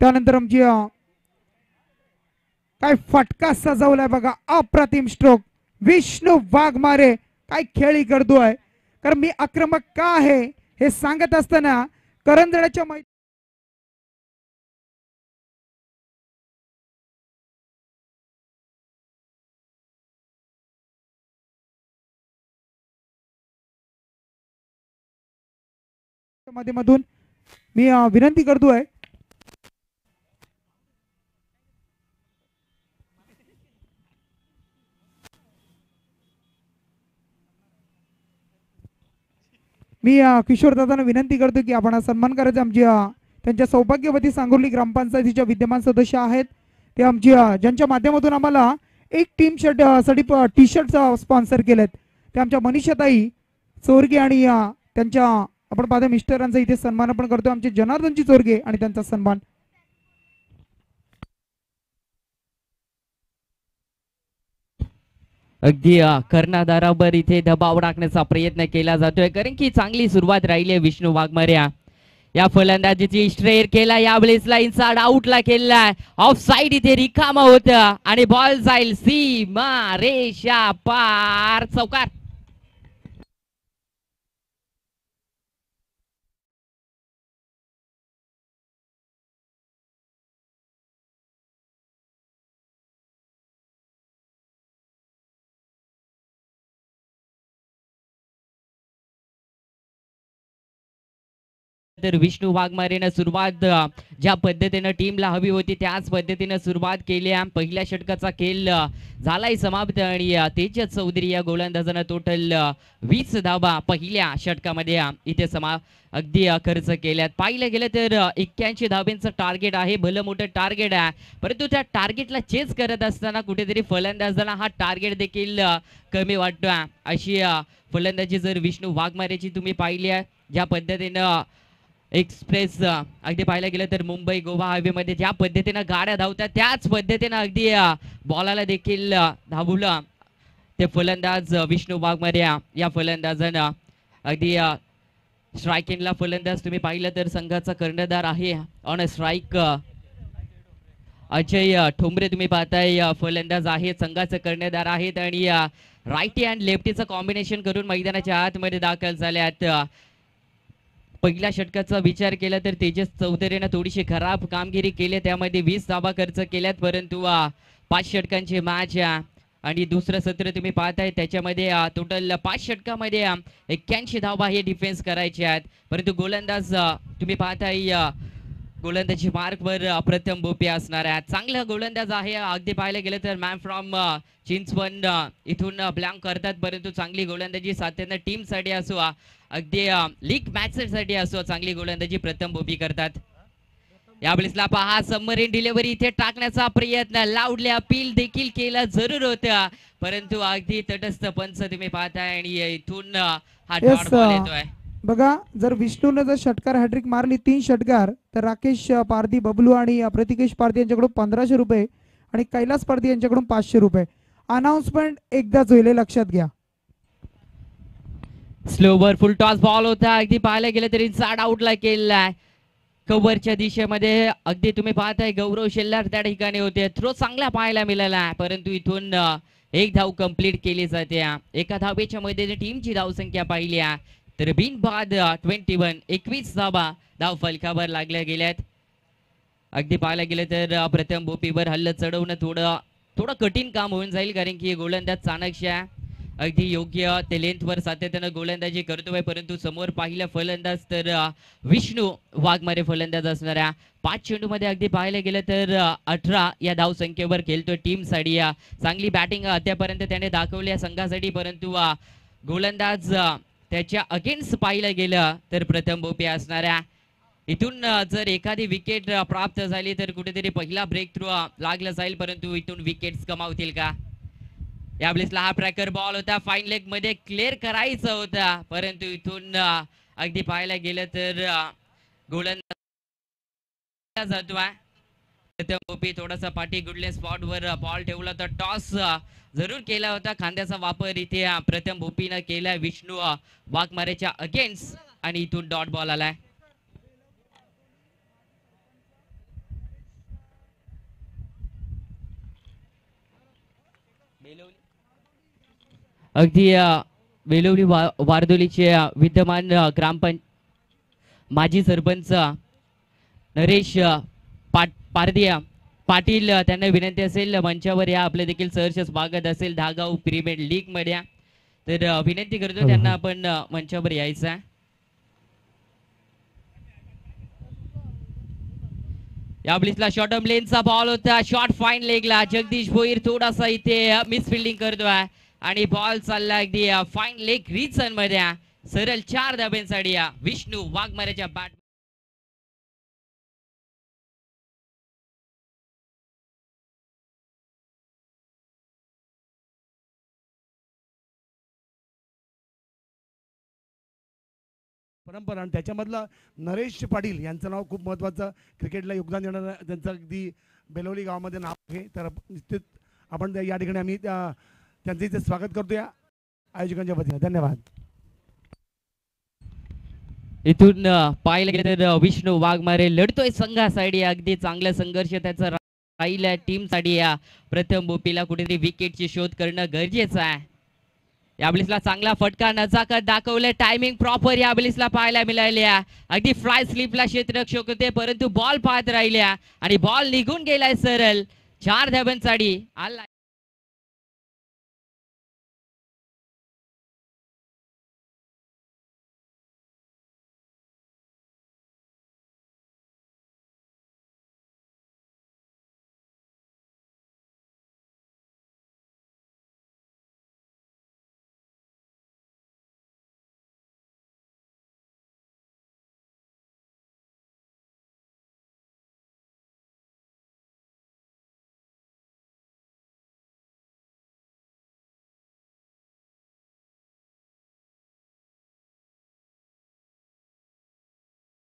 त्यानंतर आमची काय फटका सजवलाय बघा. अप्रतिम स्ट्रोक. विष्णू वाघमारे काय खेळी करतोय. कारण मी आक्रमक का आहे हे सांगत असताना करंजण्याच्या माध्यमातून मी विनंती करतोय किशोर दादांना विनंती करतो की आपण सन्मान करायचा. आमची त्यांच्या सौभाग्यवती सांगोली ग्रामपंचायतीच्या विद्यमान सदस्य आहेत ते आमची ज्यांच्या माध्यमातून आम्हाला एक टीम शर्ट साठी टी शर्ट स्पॉन्सर केलेत ते आमच्या मनीषाताई चोरगे आणि त्यांच्या आपण पाहता मिस्टरांचा इथे सन्मान आपण करतो. आमचे जनार्दनजी चोरगे आणि त्यांचा सन्मान. अगदी कर्णधारावर इथे दबाव टाकण्याचा प्रयत्न केला जातोय कारण की चांगली सुरुवात राहिली आहे विष्णू वाघमारे. या फलंदाजीची स्ट्रेअर केला. यावेळेस इनसाइड आउटला केलाय. ऑफ साइड इथे रिकामा होता आणि बॉल जाईल सीमा रेषा पार. चौकार. तर विष्णू वाघमारेनं सुरुवात ज्या पद्धतीनं टीमला हवी होती त्याच पद्धतीनं सुरुवात केली. पहिल्या षटकाचा खेळ झालाय समाप्त आणि तेजस चौधरी या गोलंदाजानं टोटल 20 धावा पहिल्या षटकामध्ये इथे अगदी खर्च केल्यात. पाहिलं गेलं तर 81 धाब्यांचं टार्गेट आहे. भलं मोठं टार्गेट आहे परंतु त्या टार्गेटला चेस करत असताना कुठेतरी फलंदाजाला हा टार्गेट देखील कमी वाटतो. अशी फलंदाजी जर विष्णू वाघमारेची तुम्ही पाहिली आहे ज्या पद्धतीनं एक्सप्रेस अगदी पाहायला गेलं तर मुंबई गोवा हायवे मध्ये ज्या पद्धतीनं गाड्या धावतात त्याच पद्धतीनं अगदी बॉलाला देखील धावलं ते फलंदाज विष्णू वाघमारे. या फलंदाजानं अगदी स्ट्रायकिंगला फलंदाज तुम्ही पाहिलं तर संघाचा कर्णधार आहे. On a strike Ajay Thombare तुम्ही पाहताय फलंदाज आहे संघाचे कर्णधार आहेत आणि राईटी अँड लेफ्टीचं कॉम्बिनेशन करून मैदानाच्या आतमध्ये दाखल झाल्यात. पहिल्या षटकाचा विचार केला तर तेजस चौधरीने थोडीशी खराब कामगिरी केली, त्यामध्ये 20 धावा खर्च केल्यात, परंतु 5 षटकांची मॅच आणि दुसरं सत्र तुम्ही पाहताय त्याच्यामध्ये टोटल 5 षटकामध्ये 81 धावा हे डिफेन्स करायचे आहेत, परंतु गोलंदाज तुम्ही पाहताय गोलंदाजी मार्कवर प्रथम बोपे असणार आहे. चांगला गोलंदाज आहे, अगदी पाहायला गेलं तर मॅन फ्रॉम चिंचवड इथून ब्लँक करतात, परंतु चांगली गोलंदाजी सातत्यानं टीमसाठी असो अगदी लीग मॅचसाठी असो चांगली गोलंदाजी प्रथम बोपी करतात. यावेळेसला पहा सबमरीन डिलिव्हरी इथे टाकण्याचा प्रयत्न, लाऊडली अपील देखील केलं जरूर होतं, परंतु अगदी तटस्थ पंच तुम्ही पाहताय आणि इथून हा डॉट बॉल येतोय. बघा जर विष्णूने जर षटकार हॅट्रिक मारली 3 षटकार तर राकेश पारधी, बबलू आणि प्रतिकेश पारधी यांच्याकडून 1500 रुपये आणि कैलास पारधी यांच्याकडून 500 रुपये. अनाउन्समेंट एकदाच होईल, लक्षात घ्या. स्लोवर फुल टॉस बॉल होता, अगदी पाहायला गेलं तरी इनसाइड आउटला केलाय कव्हरच्या दिशेमध्ये. अगदी तुम्ही पाहताय गौरव शेल्लार त्या ठिकाणी होते, थ्रो चांगला पाहायला मिळाला, परंतु इथून एक धाव कंप्लीट केली जाते. एका धावेच्या मध्ये टीमची धावसंख्या पाहिली तर बिनबाद 21 धावा धाव फलकावर लागल्या गेल्यात. अगदी पाहायला गेलं तर प्रथम बोपीवर हल्ला चढवणं थोडं कठीण काम होऊन जाईल, कारण की गोलंदाज चाणक्य अगदी योग्य ते लेंथवर सातत्यानं गोलंदाजी करतोय, परंतु समोर पाहिलं फलंदाज तर विष्णू वाघमारे फलंदाज असणाऱ्या 5 चेंडूमध्ये अगदी पाहायला गेलं तर 18 या धावसंख्येवर खेळतोय टीमसाठी. चांगली बॅटिंग अद्यापर्यंत त्याने दाखवली या संघासाठी, परंतु गोलंदाज त्याच्या अगेन्स्ट पाहिलं गेलं तर प्रथम बोपे असणाऱ्या. इथून जर एखादी विकेट प्राप्त झाली तर कुठेतरी पहिला ब्रेक थ्रू लागला जाईल, परंतु इथून विकेट्स कमावतील का. यावेळेसला हा ट्रॅकर बॉल होता, फाईन लेग मध्ये क्लिअर करायचा होता, परंतु इथून अगदी पाहायला गेलं तर गोलंदाज जातोय. प्रथम बोपे थोडासा पाठी गुडले स्पॉट वर बॉल ठेवला होता, टॉस जरूर केला होता, खांद्याचा वापर इथे प्रथम बोपीनं केला विष्णू वाघमारेच्या अगेन्स्ट आणि इथून डॉट बॉल आलाय. अगदी बेलवली वारदोलीचे विद्यमान माजी सरपंच नरेश पाटील त्यांना विनंती असेल मंचावर या, आपलं देखील सहर्ष स्वागत असेल धागाव प्रीमियर लीग मध्ये, तर विनंती करतो त्यांना आपण मंचावर यायचं आहे. यावेळेसला शॉर्ट टर्म लेनचा बॉल होता, शॉर्ट फाईन लेगला जगदीश भोईर थोडासा इथे मिस फिल्डिंग करतोय आणि बॉल चालला अगदी फाईन लेग रिचन मध्ये, सरळ 4 धाब्यांसाठी विष्णू वाघमारेच्या बॅट. परंपरा आणि त्याच्यामधला नरेश पाटील यांचं नाव खूप महत्त्वाचं, क्रिकेटला योगदान देणारं त्यांचं अगदी बेलवली गावामध्ये नाव आहे, तर निश्चित आपण या ठिकाणी आम्ही त्यांचं इथे स्वागत करतोया आयोजकांच्या वतीने. धन्यवाद. इथून पाहायला गेलं तर विष्णू वाघमारे लढतोय संघासाठी, अगदी चांगला संघर्ष त्याचा राहिला टीमसाठी. प्रथम बोपीला कुठेतरी विकेटची शोध करणं गरजेचं आहे. यावेळेसला चांगला फटका नजाकत दाखवले, टायमिंग प्रॉपर यावेळेसला पाहायला मिळाल्या, अगदी फ्लाय स्लिपला क्षेत्ररक्षक होते, परंतु बॉल पाहत राहिल्या आणि बॉल निघून गेलाय सरळ 4 धाब्यांसाठी आला.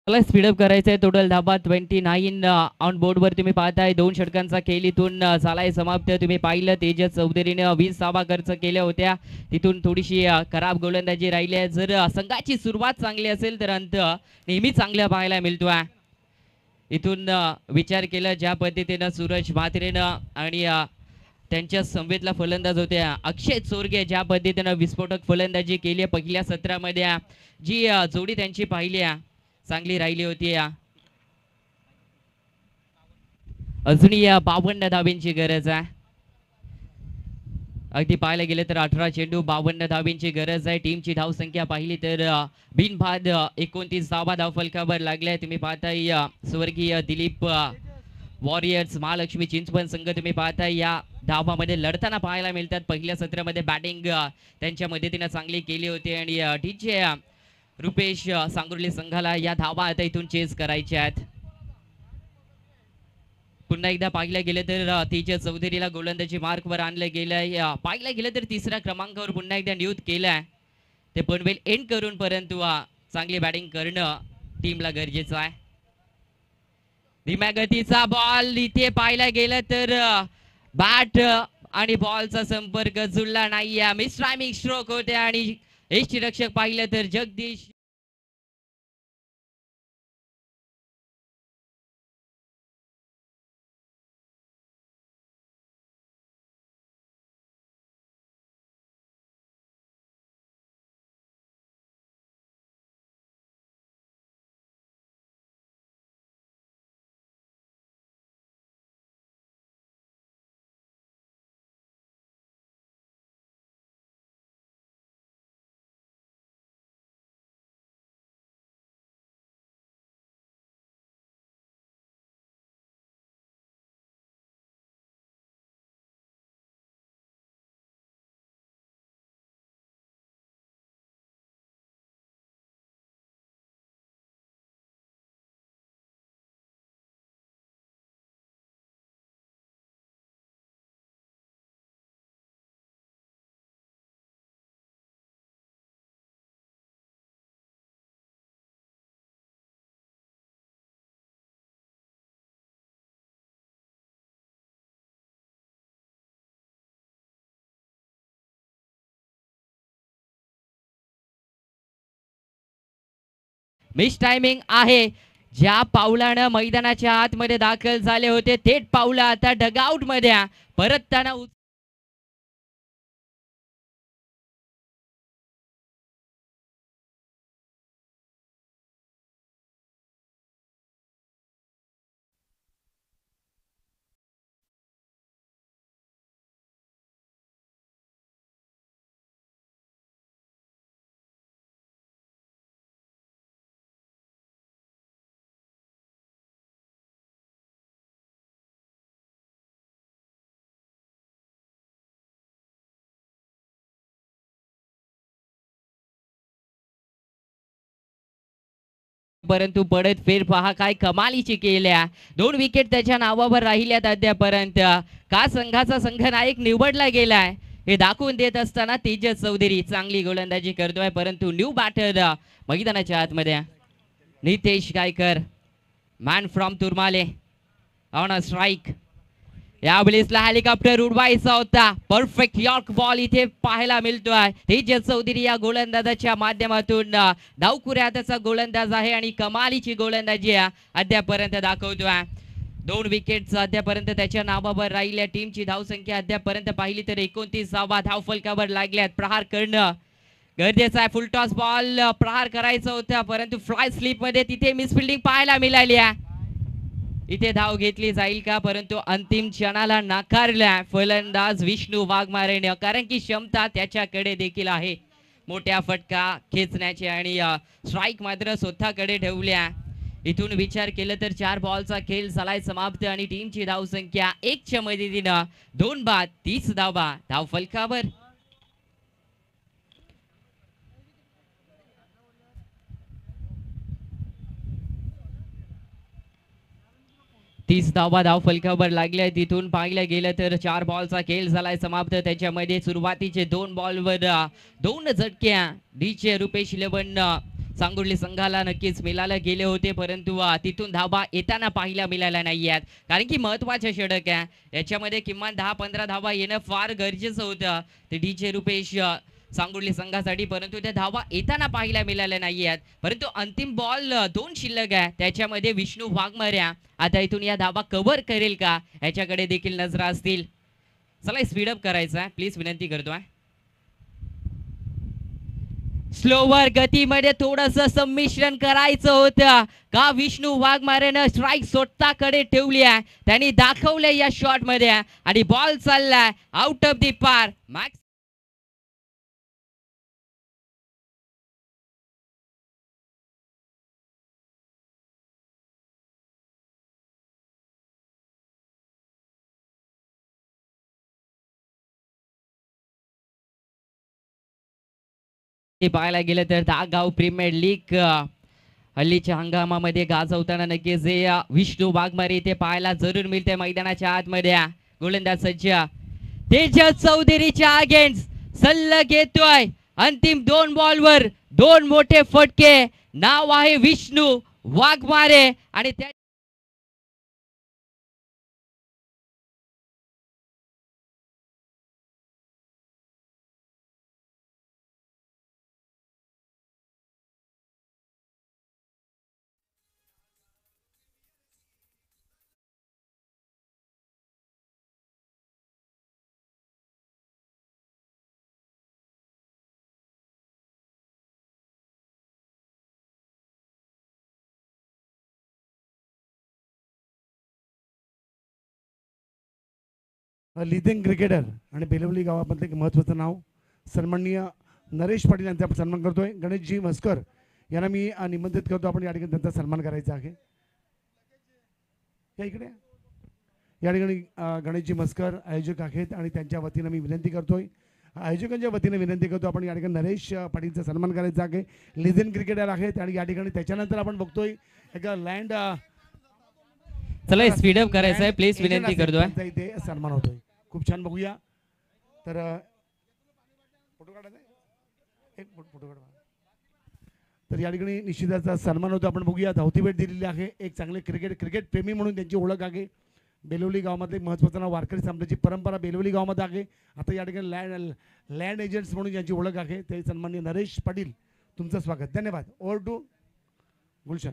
स्पीडअप करायचंय. टोटल धाबा 29 ऑन बोर्ड वर तुम्ही पाहताय. 2 षटकांचा खेळ इथून झालाय समाप्त. तुम्ही पाहिलं तेजस चौधरीने 20 धाबा खर्च केल्या होत्या, तिथून थोडीशी खराब गोलंदाजी राहिली आहे. जर संघाची सुरुवात चांगली असेल तर अंत नेहमी चांगला पाहायला मिळतोय. इथून विचार केला ज्या पद्धतीने सूरज म्हात्रेनं आणि त्यांच्या समवेतला फलंदाज होत्या अक्षय चोरगे ज्या पद्धतीने विस्फोटक फलंदाजी केली पहिल्या सत्रामध्ये, जी जोडी त्यांची पाहिली चांगली राहिली होती. अजूनही 52 धाबींची गरज आहे. अगदी पाहायला गेले तर 18 चेंडू 52 धाबींची गरज आहे. टीमची धावसंख्या पाहिली तर बिनबाद 29 धावा धावफलकावर लागल्या. तुम्ही पाहताय स्वर्गीय दिलीप वॉरियर्स महालक्ष्मी चिंचवड संघ तुम्ही पाहताय या धावामध्ये लढताना पाहायला मिळतात. पहिल्या सत्रामध्ये बॅटिंग त्यांच्या मदतीने चांगली केली होती आणि टीचे रुपेश सांगुर्ले संघाला या धावा आता इथून चेस करायच्या आहेत. पुन्हा एकदा पाहिलं गेलं तर तेजस चौधरीला गोलंदाजी मार्कवर आणलं गेलंय. पाहिलं गेलं तर तिसऱ्या क्रमांकावर पुन्हा एकदा नियुक्त केलंय. ते पनवेल एंड करून परंतु चांगली बॅटिंग करणं टीमला गरजेचं आहे. धीम्या गतीचा बॉल इथे पाहायला गेलं तर बॅट आणि बॉलचा संपर्क जुळला नाहीये. मिस टायमिंग स्ट्रोक होते आणि यष्टीरक्षक पाहिलं तर जगदीश मिस टायमिंग आहे. ज्या पावलानं मैदानाच्या आतमध्ये दाखल झाले होते थेट पावलं आता डगआउट मध्ये परतताना परंतु पडत फेर पहा काय कमालीची केल्या. 2 विकेट त्याच्या नावावर राहिल्यात अद्यापर्यंत. का संघाचा संघनायक निवडला गेलाय हे दाखवून देत असताना तेजस चौधरी चांगली गोलंदाजी करतोय. परंतु न्यू बॅटर मैदानाच्या आतमध्ये Nitesh Gaikar man from Turmale on a strike. या बॉलिसला हेलिकॉप्टर उडवायचा होता. परफेक्ट यॉर्क बॉल इथे पाहायला मिळतोय. तेजस चौधरी या गोलंदाजाच्या माध्यमातून धावकुऱ्याचा गोलंदाज आहे आणि कमालीची गोलंदाजी अद्यापर्यंत दाखवतोय. 2 विकेट अद्यापर्यंत त्याच्या नावावर राहिल्या. टीमची धावसंख्या अद्यापर्यंत पाहिली तर 29 धावा धावफलकावर लागल्यात. प्रहार करणं गरजेचं आहे. फुलटॉस बॉल प्रहार करायचा होता परंतु फ्लाय स्लिप मध्ये तिथे मिसफिल्डिंग पाहायला मिळाली आहे. इथे धाव घेतली जाईल का परंतु अंतिम क्षणाला नाकारल्या फलंदाज विष्णू वाघमारेने. कारण की क्षमता त्याच्याकडे देखील आहे मोठ्या फटका खेचण्याची आणि स्ट्राईक मात्र स्वतःकडे ठेवल्या. इथून विचार केलं तर 4 बॉलचा खेळ झालाय समाप्त आणि टीमची धावसंख्या 1 च्या मदतीनं 2 बाद 30 धावा धावफलकावर. तीस धावा धावफलकावर लागल्या. तिथून पाहिलं गेलं तर 4 बॉलचा खेळ झालाय समाप्त. त्याच्यामध्ये सुरुवातीचे 2 बॉलवर 2 झटक्या डीचे रुपेश 11 सांगुर्ले संघाला नक्कीच मिळायला गेले होते परंतु तिथून धावा येताना पाहायला मिळाल्या नाहीयेत. कारण की महत्वाचे षटक आहे याच्यामध्ये किमान 10-15 धावा येणं फार गरजेचं होतं ते डीचे रुपेश सांगुर्ले संघासाठी. परंतु त्या धावा येताना पाहायला मिळाल्या नाहीयेत. परंतु अंतिम बॉल 2 शिल्लक आहे त्याच्यामध्ये विष्णू वाघमाऱ्या आता इथून या धावा कव्हर करेल का याच्याकडे देखील नजरा असतील. चला स्पीडअप करायचा आहे प्लीज विनंती करतोय. स्लोवर गतीमध्ये थोडस संमिश्रण करायचं होतं का विष्णू वाघमारेनं स्ट्राईक स्वतःकडे ठेवली आहे, त्यांनी दाखवलंय या शॉट मध्ये आणि बॉल चाललाय आउट ऑफ दी पार. मॅक्स पाहायला गेलं तर दागाव प्रीमियर लीग हल्लीच्या हंगामामध्ये गाजवताना नक्कीच हे विष्णू वाघमारे इथे पाहायला जरूर मिळते मैदानाच्या आतमध्ये. गोलंदाज सज्ज तेजस चौधरीच्या अगेन्स्ट सल्लग येतोय. अंतिम 2 बॉलवर 2 मोठे फटके. नाव आहे विष्णू वाघमारे आणि त्या लिडिंग क्रिकेटर आणि बेलवली गावामधलं एक महत्त्वाचं नाव सन्माननीय नरेश पाटील यांचा आपण सन्मान करतोय. गणेशजी म्हस्कर यांना मी निमंत्रित करतो. आपण या ठिकाणी त्यांचा सन्मान करायचा आहे. या इकडे या ठिकाणी गणेशजी म्हस्कर आयोजक आहेत आणि त्यांच्या वतीनं मी विनंती करतोय, आयोजकांच्या वतीने विनंती करतो, आपण या ठिकाणी नरेश पाटीलचा सन्मान करायचा आहे. लिजेंड क्रिकेटर आहेत आणि या ठिकाणी त्याच्यानंतर आपण बघतोय एका लँड चला स्पीड अप करायचं आहे प्लीज विनंती करतोय. इथे सन्मान होतोय. खूप छान बघूया. तर फोटो काढायचा एक फोटो काढा. तर या ठिकाणी निश्चितच सन्मान होतो. आपण बघूया धावती भेट दिलेली आहे. एक चांगले क्रिकेट प्रेमी म्हणून त्यांची ओळख आहे. बेलवली गावामध्ये महत्त्वाचं नाव वारकरी समाजाची परंपरा बेलवली गावामध्ये आहे. आता या ठिकाणी लँड एजंट्स म्हणून ज्यांची ओळख आहे ते सन्माननीय नरेश पाटील, तुमचं स्वागत. धन्यवाद. Over to Gulshan.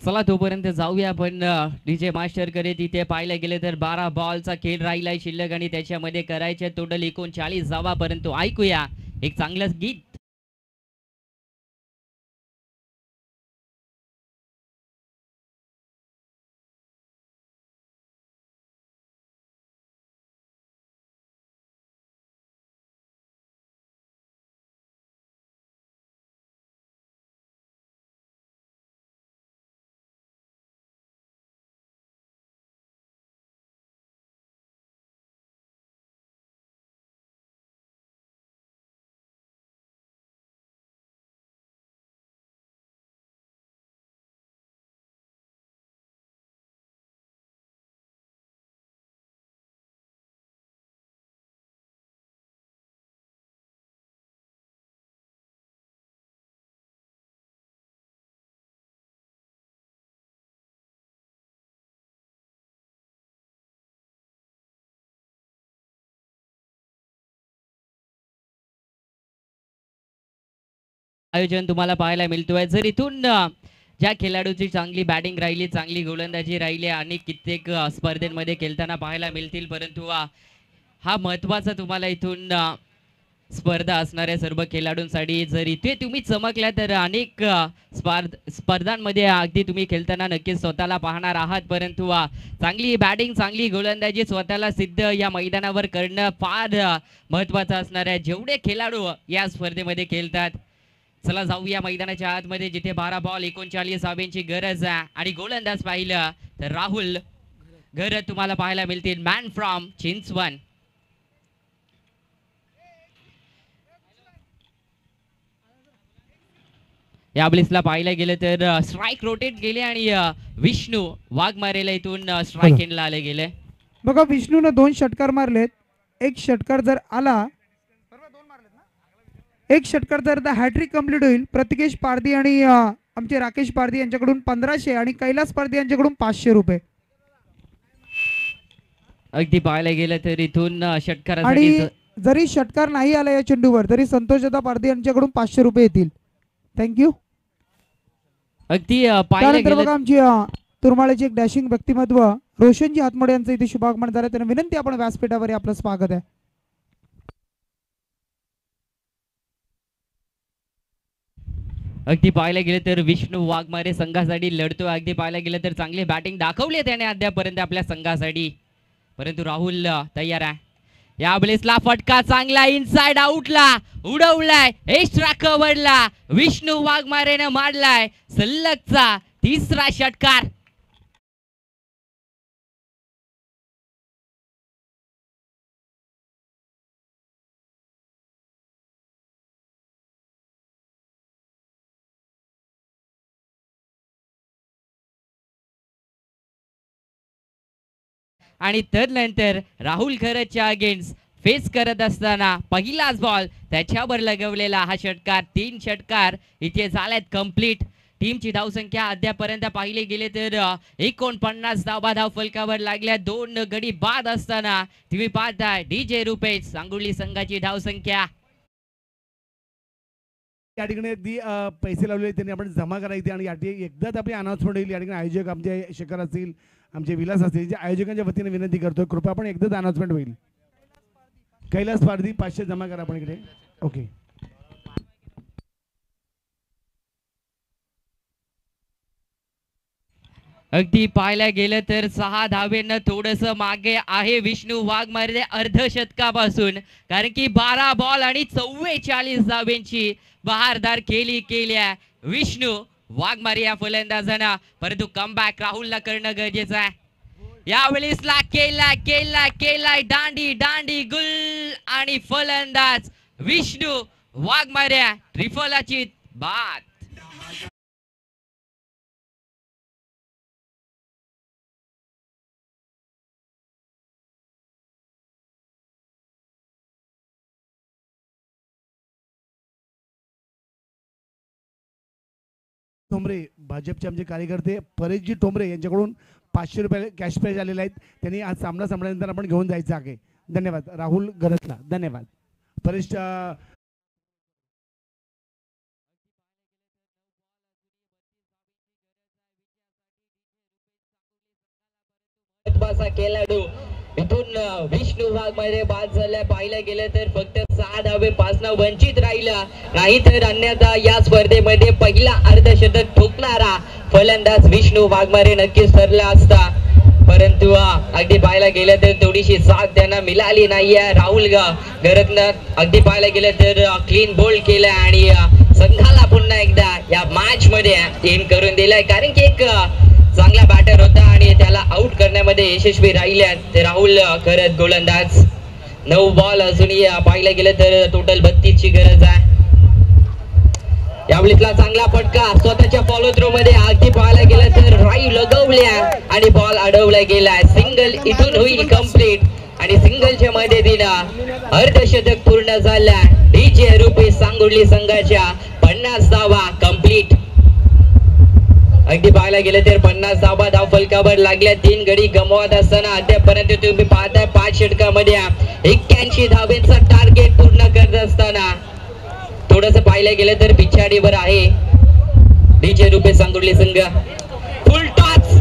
चला तोपर्यंत जाऊया आपण डीजे मास्टर कडे. तिथे पाहायला गेले तर 12 बॉलचा खेळ राहिलाय शिल्लक आणि त्याच्यामध्ये करायचे टोटल 39 धावा. परंतु ऐकूया एक चांगलं गीत. आयोजन तुम्हाला पाहायला मिळतोय. जर इथून ज्या खेळाडूची चांगली बॅटिंग राहिली, चांगली गोलंदाजी राहिली आणि कित्येक स्पर्धेमध्ये खेळताना पाहायला मिळतील, परंतु हा महत्त्वाचा तुम्हाला इथून स्पर्धा असणाऱ्या सर्व खेळाडूंसाठी जर इथे तुम्ही चमकल्या तर अनेक स्पर्धांमध्ये अगदी तुम्ही खेळताना नक्कीच स्वतःला पाहणार आहात. परंतु चांगली बॅटिंग, चांगली गोलंदाजी स्वतःला सिद्ध या मैदानावर करणं फार महत्त्वाचं असणार आहे. जेवढे खेळाडू या स्पर्धेमध्ये खेळतात. चला जाऊया मैदानाच्या आतमध्ये जिथे 12 बॉल 39 धावांची गरज आहे आणि गोलंदाज पाहिलं तर राहुल घर तुम्हाला पाहायला मिळतील. Man from Chinchwan. या ब्लिसला पाहायला गेलं तर स्ट्राईक रोटेट गेले आणि विष्णू वाघमारेला इथून स्ट्राईक एंडला आले गेले. बघा विष्णूने 2 षटकार मारलेत. एक षटकार जर आला, एक षटकार जर हॅट्रिक कंप्लीट होईल. प्रतिकेश पारधी आणि आमचे राकेश पारधी यांच्याकडून 1500 आणि कैलास पारधी यांच्याकडून 500 रुपये. अगदी पाहायला गेलं तर इथून षटकार आणि जरी षटकार नाही आला या चेंडूवर तरी संतोषदा पारधी यांच्याकडून 500 रुपये येतील. थँक्यू. अगदी पाहायला त्यानंतर गेलं बघा आमची तुरमाळ्याचे एक डॅशिंग व्यक्तिमत्व रोशनजी हातमोडे यांचं इथे शुभागमन झालं. त्यांना विनंती आपण व्यासपीठावर आपलं स्वागत आहे. अगदी पाहायला गेलं तर विष्णू वाघमारे संघासाठी लढतो. अगदी पाहायला गेलं तर चांगली बॅटिंग दाखवली त्याने अद्यापर्यंत आपल्या संघासाठी, परंतु राहुल तयार आहे. या बलेसला फटका चांगला इनसाइड आउटला उडवलाय, एक्स्ट्रा कव्हरला विष्णू वाघमारेने मारलाय सलगचा तिसरा षटकार. आणि तदनंतर राहुल खरच्या अगेन्स्ट फेस करत असताना पहिलाच बॉल त्याच्यावर लगवलेला हा षटकार. 3 षटकार इथे झालेत कंप्लीट. टीमची धावसंख्या अद्यापर्यंत पाहिले गेले तर 49 धावा धाव फलकावर लागल्या. 2 गडी बाद असताना तुम्ही पाहताय डीजे रुपेश सांगोली संघाची धावसंख्या. या ठिकाणी अगदी पैसे लावलेले त्यांनी आपण जमा करायचे आणि या ठिकाणी एकदाच आपली अनाउन्समेंट होईल. या ठिकाणी आयोजक आमचे शेखर असतील, आमचे विलास असतील, जे आयोजकांच्या वतीने विनंती करतोय कृपया आपण एकदाच अनाउन्समेंट होईल. कैलास पारधी 500 जमा करा आपण इकडे. ओके. अगदी पाहायला गेलं तर 6 धावेनं थोडस मागे आहे विष्णू वाघमारे अर्धशतकापासून, कारण की 12 बॉल आणि 44 धावेंची बहारदार केल्या विष्णू वाघमारे या फलंदाजांना. परंतु कमबॅक राहुलला करणं गरजेचं आहे. यावेळेसला केलाय दांडी गुल आणि फलंदाज विष्णू वाघमारे त्रिफलाची बाद. ठोंबरे भाजपचे आमचे कार्यकर्ते परेशजी ठोंबरे यांच्याकडून 500 रुपये कॅश प्राइज आलेले आहेत. त्यांनी आज सामना संपल्यानंतर आपण घेऊन जायचं आहे. धन्यवाद राहुल गरजला. धन्यवाद परेश. खेळाडू इथून विष्णू वाघमारे बाद झाल्या. पाहिलं गेलं तर फक्त 6 धावे पासनं वंचित राहिला नाही, तर अन्यथा या स्पर्धेमध्ये पहिला अर्धशतक ठोकणारा फलंदाज विष्णू वाघमारे नक्कीच ठरला असता. परंतु अगदी पाहायला गेलं तर थोडीशी साथ त्यांना मिळाली नाहीये. राहुल गरजनं अगदी पाहायला गेलं तर क्लीन बोल्ड केला आणि संघाला पुन्हा एकदा या मॅच मध्ये टीम करून दिलाय, कारण की एक चांगला बॅटर होता आणि त्याला आउट करण्यामध्ये यशस्वी राहिल्या ते राहुल खरत गोलंदाज. 9 बॉल अजूनही पाहिलं गेलं तर टोटल 32 ची गरज आहे. यावेळेसला चांगला फटका स्वतःच्या फॉलो थ्रो मध्ये अगदी पाहायला गेलं तर राईव्ह लगवल्या आणि बॉल अडवला गेलाय. सिंगल इथून होईल कंप्लीट आणि सिंगलच्या मदतीनं अर्धशतक पूर्ण झाल्या. डीजे रुपेश सांगोली संघाच्या 50 धावा कंप्लीट. अगदी पाहायला गेलं तर 50 धावा धाव फलकावर लागल्या. 3 गडी गमवत असताना अद्यापर्यंत तुम्ही पाहताय 5 षटकामध्ये 81 धावेचा टार्गेट पूर्ण करत असताना थोडस पाहिलं गेलं तर पिछाडीवर आहे डीजे रुपेश सांगोली संघ. फुल टॉस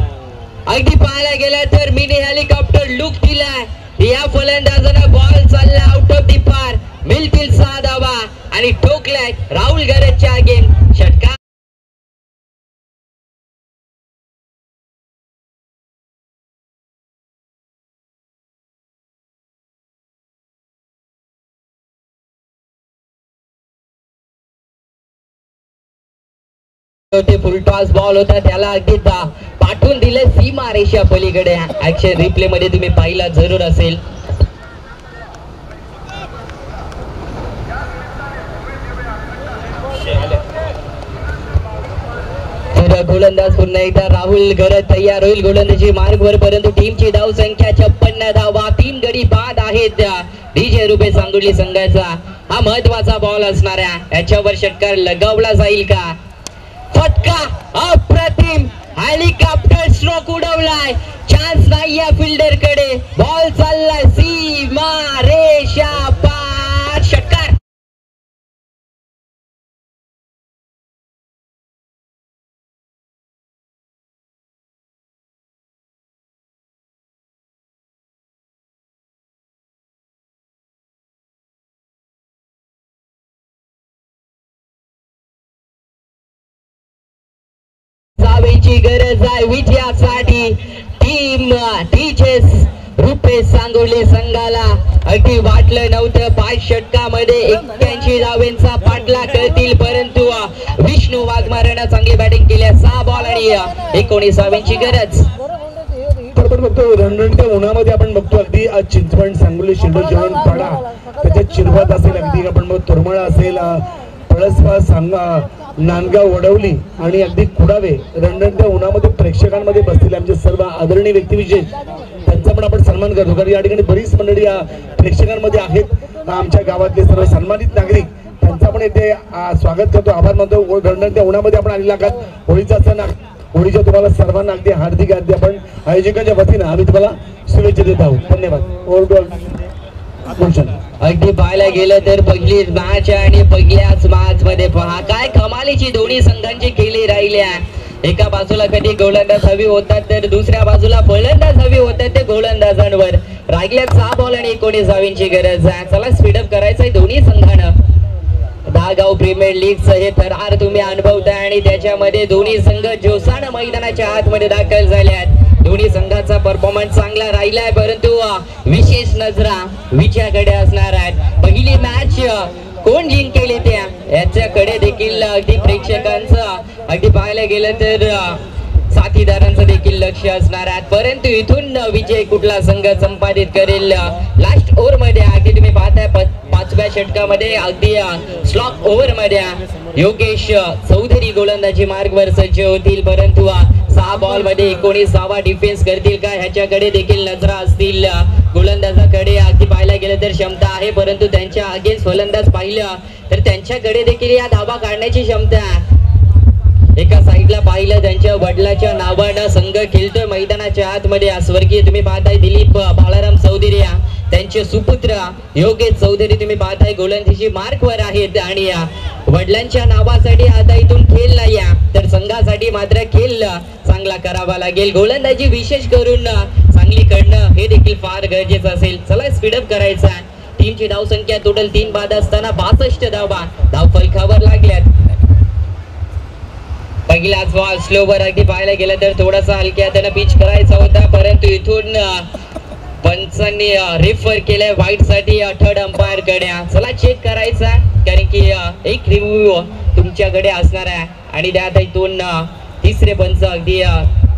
अगदी पाहायला गेलं तर मिनी हेलिकॉप्टर लुक दिलाय. या फलंदाजानं बॉल चालला आउट ऑफ दी पार. मिळतील 6 धावा आणि ठोकलाय राहुल गरजच्या अगेन षटकार. फुल टॉस बॉल होता, त्याला अगदी पाठवून दिले सीमा रेषा पलीकडे. ऍक्शन रिप्ले मध्ये तुम्ही पाहिला जरूर असेल. गोलंदाज पुन्हा एकदा राहुल गरज तयार होईल गोलंदाजी मार्गवर, परंतु टीमची धाव संख्या 56 धावा. 3 गडी बाद आहेत डीजे रुपेश सांगोली संघाचा. हा महत्वाचा बॉल असणार आहे, याच्यावर षटकार लगावला जाईल का? फटका अप्रतिम हेलिकॉप्टर स्ट्रोक उडवलाय. चान्स नाही या फिल्डर कडे. बॉल चाललाय सीमा रेषा पार. षटकार. धावेची गरज आहे विजयासाठी. टीम टीचर्स रुपेश सांगोले संघाला अगदी वाटलं नव्हतं 5 षटकामध्ये 81 धावेंचा पाठला करतील, परंतु विष्णू वाघमारेनं चांगली बॅटिंग केली. 6 बॉल आणि 19 धावेंची गरज. आपण बघतो रणरणच्या उन्हामध्ये आपण बघतो अगदी आज चिंचवण सांगोली शिंदे जेवण पाडा त्याच्यात चिरवत असेल, अगदी आपण बघ तोरमळा असेल, पळसपा सांगा नांदगाव वडवली आणि अगदी कुडावे रणरणच्या उन्हामध्ये प्रेक्षकांमध्ये बसतील आमचे सर्व आदरणीय व्यक्तिविशेष, त्यांचा पण आपण सन्मान करतो. कारण या ठिकाणी बरीच मंडळी या प्रेक्षकांमध्ये आहेत, आमच्या गावातले सर्व सन्मानित नागरिक, त्यांचा पण येथे स्वागत करतो, आभार मानतो. रणरणच्या उन्हामध्ये आपण आलेला आहात. होळीचा सण, होळीच्या तुम्हाला सर्वांना अगदी हार्दिक आपण आयोजकांच्या वतीनं आम्ही तुम्हाला शुभेच्छा देत आहोत. धन्यवाद. अगदी पाहायला गेलं तर पहिलीच मॅच आणि पहिल्याच मॅच मध्ये पहा काय कमालीची दोन्ही संघांची खेळी राहिल्या. एका बाजूला कधी गोलंदाज हवी होतात तर दुसऱ्या बाजूला फलंदाज हवी होतात ते गोलंदाजांवर. राहिल्यात 6 बॉल आणि 19 धावेंची गरज आहे. चला स्पीडअप करायचंय दोन्ही संघानं. दहागाव प्रीमियर लीगचं हे थरार तुम्ही अनुभवताय आणि त्याच्यामध्ये दोन्ही संघ जोशानं मैदानाच्या आतमध्ये दाखल झाल्यात. दोन्ही संघाचा परफॉर्मन्स चांगला राहिलाय, परंतु विशेष नजरा विजयाकडे असणार आहेत. पहिली मॅच कोण जिंकेल त्या याच्याकडे देखील अगदी प्रेक्षकांचं अगदी पाहायला गेलं तर साथीदारांचं देखील लक्ष असणार आहे. परंतु इथून विजय कुठला संघ संपादित करेल. लास्ट ओव्हर मध्ये अगदी तुम्ही पाहताय 5व्या षटकामध्ये अगदी स्लॉक ओव्हर मध्ये योगेश चौधरी गोलंदाजी मार्गवर सज्ज होतील, परंतु 6 बॉल मध्ये 19 धावा डिफेन्स करतील का ह्याच्याकडे देखील नजरा असतील. गोलंदाजाकडे अगदी पाहायला गेलं तर क्षमता आहे, परंतु त्यांच्या अगेन्स्ट फलंदाज पाहिलं तर त्यांच्याकडे देखील या धावा काढण्याची क्षमता आहे. एका साईडला पाहिलं त्यांच्या वडिलाच्या नावानं संघ खेळतोय मैदानाच्या आतमध्ये. स्वर्गीय तुम्ही पाहताय दिलीप बाळाराम चौधरी, त्यांचे सुपुत्र योगेश चौधरी तुम्ही पाहताय गोलंदाजी मार्कवर आहेत. आणि वडिलांच्या नावासाठी आता इथून खेळ नाही तर संघासाठी मात्र खेळ चांगला करावा लागेल. गोलंदाजी विशेष करून चांगली करणं हे देखील फार गरजेचं असेल. चला स्पीडअप करायचा. टीमची धाव संख्या टोटल 3 बाद असताना 62 धावा धाव फलकावर लागल्यात. पहिलाच बॉल स्लोवर अगदी पाहायला गेलं तर थोडासा हलक्या त्यानं पिच करायचा होता, परंतु इथून पंचांनी रेफर केलंय वाईट साठी थर्ड अंपायर कडे. चला चेक करायचा कारण की एक रिव्ह्यू तुमच्याकडे असणार आहे आणि त्यात इथून तिसरे पंच अगदी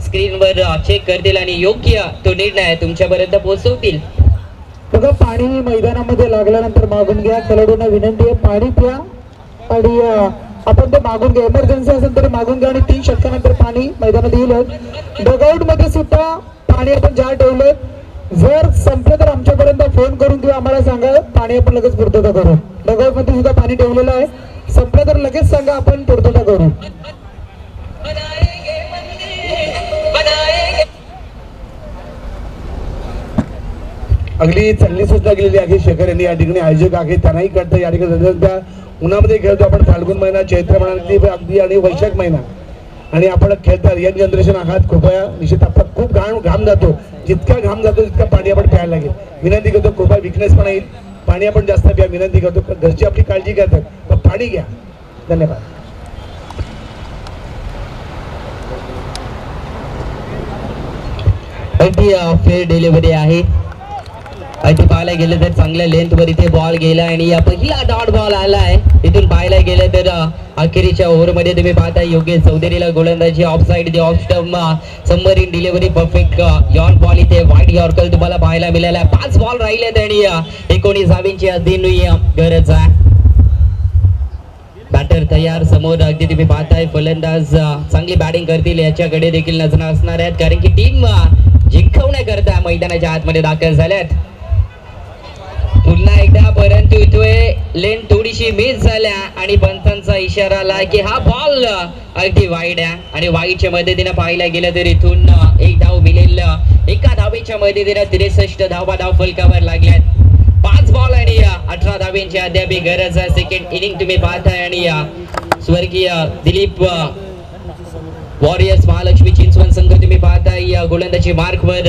स्क्रीनवर चेक करतील आणि योग्य तो निर्णय तुमच्यापर्यंत पोहोचवतील. बघा पाणी मैदानामध्ये लागल्यानंतर मागून घ्या. खेळाडूंना विनंती आहे पाणी प्या आणि आपण ते मागून घ्या. इमर्जन्सी असेल तरी मागून घ्या आणि 3 षटकानंतर पाणी मैदानात येईल. डगआउट मध्ये सुद्धा पाणी आपण ज्या ठेवलं जर संपलं तर आमच्यापर्यंत फोन करून किंवा आम्हाला सांगा, पाणी आपण लगेच पूर्तता करू. डगआउट मध्ये सुद्धा पाणी ठेवलेलं आहे, संपलं तर लगेच सांगा, आपण पूर्तता करू. अगदी चांगली सूचना केलेली आहे शेखर यांनी. या ठिकाणी आयोजक आहे त्यांनाही कळतं या ठिकाणी त्या उन्हामध्ये खेळतो आपण. फाल्गुन महिना, चैत्र महिना अगदी आणि वैशाख महिना आणि आपण खेळतात. यंग जनरेशन आहात, कृपया निश्चित आपला खूप घाम जातो, जितका घाम जातो तितका पाणी आपण प्यायला लागेल. विनंती करतो कृपया विकनेस पण येईल, पाणी आपण जास्त प्या. विनंती करतो घरची आपली काळजी करतात पण पाणी घ्या. धन्यवाद. फेअर डिलिव्हरी आहे. अगदी पाहायला गेलं तर चांगल्या लेंथ वर इथे बॉल गेला आणि पहिला डॉट बॉल आलाय. इथून पाहायला गेलं तर अखेरीच्या ओव्हर मध्ये तुम्ही पाहता योगेश चौधरीला गोलंदाजी of side the off stump submarine delivery perfect York ball इथे वाईट यॉर्कर तुम्हाला पाहायला मिळाला. 5 बॉल राहिलेत आणि 19 धावेंची अजूनही गरज आहे. बॅटर तयार समोर अगदी तुम्ही पाहताय फलंदाज चांगली बॅटिंग करतील याच्याकडे देखील नजर असणार आहेत कारण की टीम जिंकवण्याकरता मैदानाच्या आतमध्ये दाखल झाल्यात. पुन्हा एकदा परंतु इथे लेन थोडीशी मिस झाल्या आणि पंचांचा इशारा आला की हा बॉल अगदी वाईड आहे आणि वाईडच्या मदतीने पाहायला गेलं तर इथून एक धाव मिळेल. एका धावेच्या मदतीने 63 धावा धाव फलकावर लागल्यात. 5 बॉल आणि 18 धावेंची अद्याप गरज आहे. सेकंड इनिंग तुम्ही पाहताय आणि स्वर्गीय दिलीप वॉरियर्स महालक्ष्मी चिंचवण संघ तुम्ही पाहताय गोलंदाजी मार्कवर.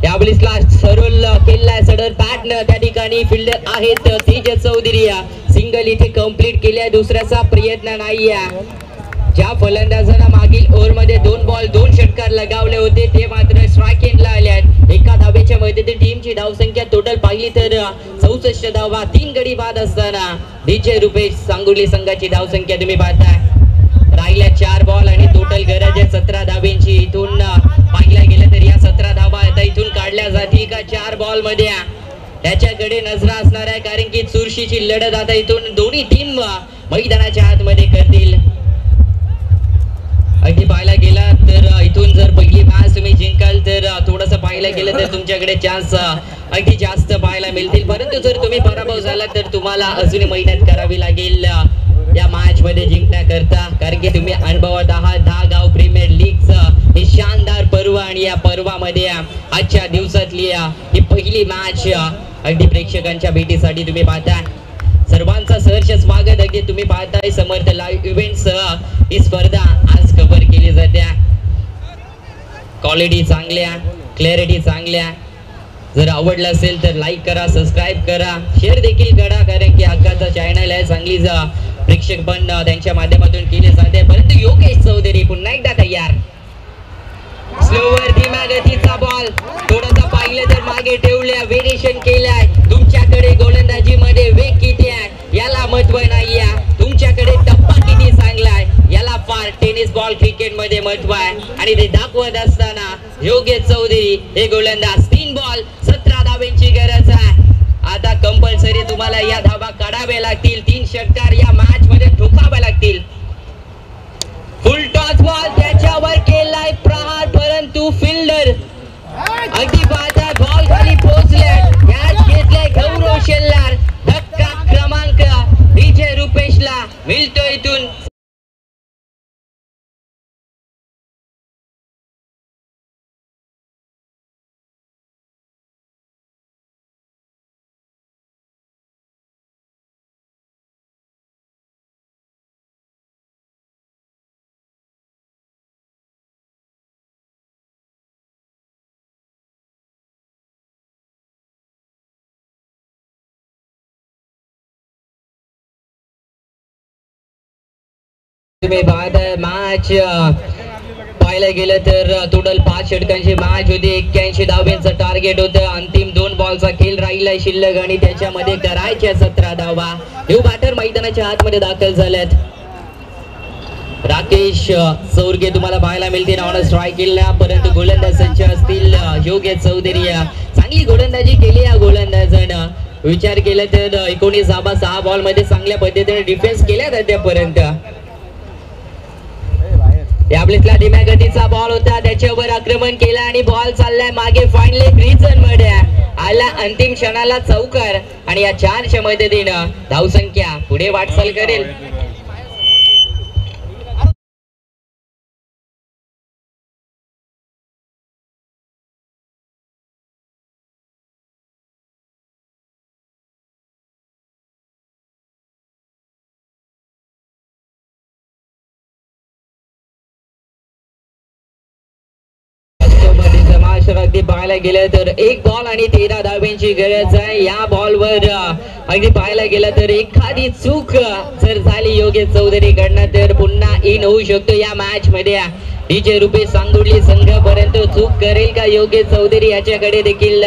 यावेळी सरळ केलाय सडर पॅटर्न. त्या ठिकाणी फिल्डर आहेत तेज चौधरी. सिंगल इथे कंप्लीट केली आहे, दुसऱ्याचा प्रयत्न नाहीये. ज्या फलंदाजांना मागील ओव्हरमध्ये 2 बॉल 2 षटकार लगावले होते ते मात्र स्ट्राईक एंडला आले आहेत. एका धावेच्या मदतीने टीमची धावसंख्या टोटल पाहिली तर 64 धावा, 3 गडी बाद असताना डीजे रुपेश सांगोली संघाची धावसंख्या तुम्ही पाहताय. राहिल्या 4 बॉल आणि टोटल गरज आहे 17 धावेंची. इथून पाहिला गेलं तर या 17 धावा आता इथून काढल्या जातील का 4 बॉल मध्ये त्याच्याकडे नजरा असणार आहे, कारण की चुरशीची लढत आता इथून दोन्ही टीम मैदानाच्या आतमध्ये करतील. अगदी पाहायला गेला तर इथून जर पहिली मॅच तुम्ही जिंकाल तर थोडंसं पाहायला गेलं तर तुमच्याकडे चान्स अगदी जास्त पाहायला मिळतील. परंतु जर तुम्ही पराभव झाला तर तुम्हाला अजून मेहनत करावी लागेल या मॅच मध्ये जिंकण्याकरता, कारण की तुम्ही अनुभवत आहात 10 गाव प्रीमियर लीगचं हे शानदार पर्व आणि या पर्वामध्ये आजच्या दिवसातली ही पहिली मॅच अगदी प्रेक्षकांच्या भेटीसाठी तुम्ही पाहताय. सर्वांचं सहर्ष स्वागत. अगदी तुम्ही पाहताय समर्थ लाईव्ह इव्हेंट सह ही स्पर्धा आज कव्हर केली जाते. क्वालिटी चांगल्या, क्लॅरिटी चांगल्या. जर आवडलं असेल तर लाईक करा, सबस्क्राईब करा, शेअर देखील करा, कारण की हक्काचा चॅनल आहे. चांगली प्रेक्षक पण त्यांच्या माध्यमातून केले जाते. परंतु योगेश चौधरी पुन्हा एकदा तयार. स्लोवर धीम्या गतीचा बॉल थोडासा पाहिलं तर मागे ठेवल्या, व्हेरिएशन केलाय. तुमच्याकडे गोलंदाजी मध्ये वेग किती आहे याला महत्व नाहीये, तुमच्याकडे टप्पा किती चांगला आहे याला फार टेनिस बॉल क्रिकेट मध्ये महत्व आहे. आणि ते दाखवत असताना योगेश चौधरी हे गोलंदाज 3 बॉल 17 धावेंची गरज आहे. आता कंपल्सरी तुम्हाला या धावा काढाव्या लागतील, 3 षटकार या मॅच मध्ये ठोकावे लागतील. फुल टॉस बॉल त्याच्यावर केलाय प्रहार, परंतु फिल्डर अगदी पाहता बॉल खाली पोहोचले. कॅच घेतलाय गौरव शेल्लार. धक्का क्रमांक डीजे रुपेशला मिळतो इथून. तुम्ही पाहताय मॅच पाहायला गेलं तर टोटल 5 षटकांची मॅच होती. 81 धावेचं टार्गेट होतं. अंतिम 2 बॉलचा खेळ राहिलाय शिल्लक आणि त्याच्यामध्ये करायच्या 17 धावा. न्यू बॅटर मैदानाच्या आतमध्ये दाखल झालेत. राकेश चौरगे तुम्हाला पाहायला मिळतील ऑन स्ट्राईक केला, परंतु गोलंदाज संच असतील योगेश चौधरी. चांगली गोलंदाजी केली या गोलंदाजानं. विचार केला तर 19 धावा 6 बॉल मध्ये चांगल्या पद्धतीने डिफेन्स केल्या त्यापर्यंत. यावेळेसला धीम्या गतीचा बॉल होता, त्याच्यावर आक्रमण केला आणि बॉल चाललाय मागे. फायनली ग्रीजन मध्ये आला अंतिम क्षणाला चौकार आणि या 4च्या मदतीनं धावसंख्या पुढे वाटचाल करेल. अगदी पाहायला गेलं तर 1 बॉल आणि 13 धावेंची गरज आहे. या बॉलवर अगदी पाहायला गेलं तर एखादी चूक जर झाली योगेश चौधरी कडनं तर पुन्हा इन होऊ शकतो या मॅच मध्ये डीजे रुपेश सांगोली संघ. परंतु चूक करेल का योगेश चौधरी याच्याकडे देखील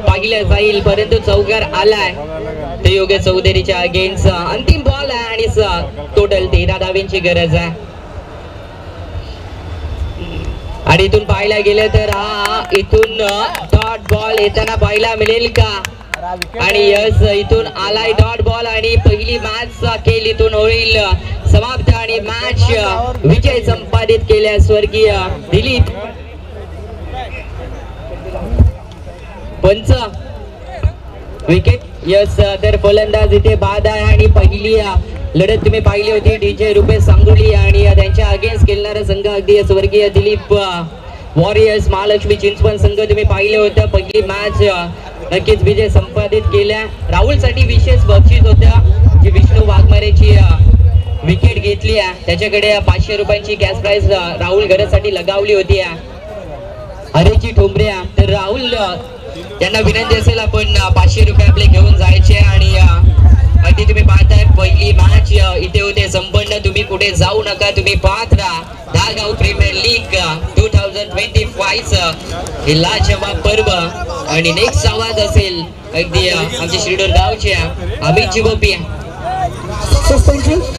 पाहिलं जाईल. परंतु चौकार आलाय ते योगेश चौधरीच्या अगेन्स्ट. अंतिम बॉल आहे आणि टोटल 13 धावेंची गरज आहे. आणि इथून पाहायला गेलं तर हा इथून डॉट बॉल येताना पाहायला मिळेल का, आणि यस इथून आलाय डॉट बॉल आणि पहिली मॅच खेळ इथून होईल समाप्त आणि मॅच विजय संपादित केल्या स्वर्गीय दिलीप पंच. विकेट यस तर फलंदाज इथे बाद आहे आणि पहिली लढत तुम्ही पाहिली होती डीजे रुपेश सांगोली आणि त्यांच्या अगेन्स्ट खेळणारा संघ अगदी स्वर्गीय दिलीप वॉरियर्स महालक्ष्मी चिंचवण संघ तुम्ही पाहिले होतं. पहिली मॅच नक्कीच विजय संपादित केल्या. राहुल साठी विशेष बक्षीस होतं जी विष्णू वाघमारेची विकेट घेतली त्याच्याकडे 500 रुपयांची कॅश प्राइज राहुल घरासाठी लगावली होती. हरेची ठोंबरे तर राहुल यांना विनंती असेल आपण 500 रुपये आपले घेऊन जायचे आणि अगदी तुम्ही पाहताय पहिली मॅच इथे होते संपन्न. तुम्ही कुठे जाऊ नका, तुम्ही पाहत राहा धागाव प्रीमियर लीग 2025 हे लाजवाब पर्व. आणि नेक्स्ट आवाज असेल अगदी आमच्या शिरडोन गावच्या अमित चिबोपी. सस्पेन्शन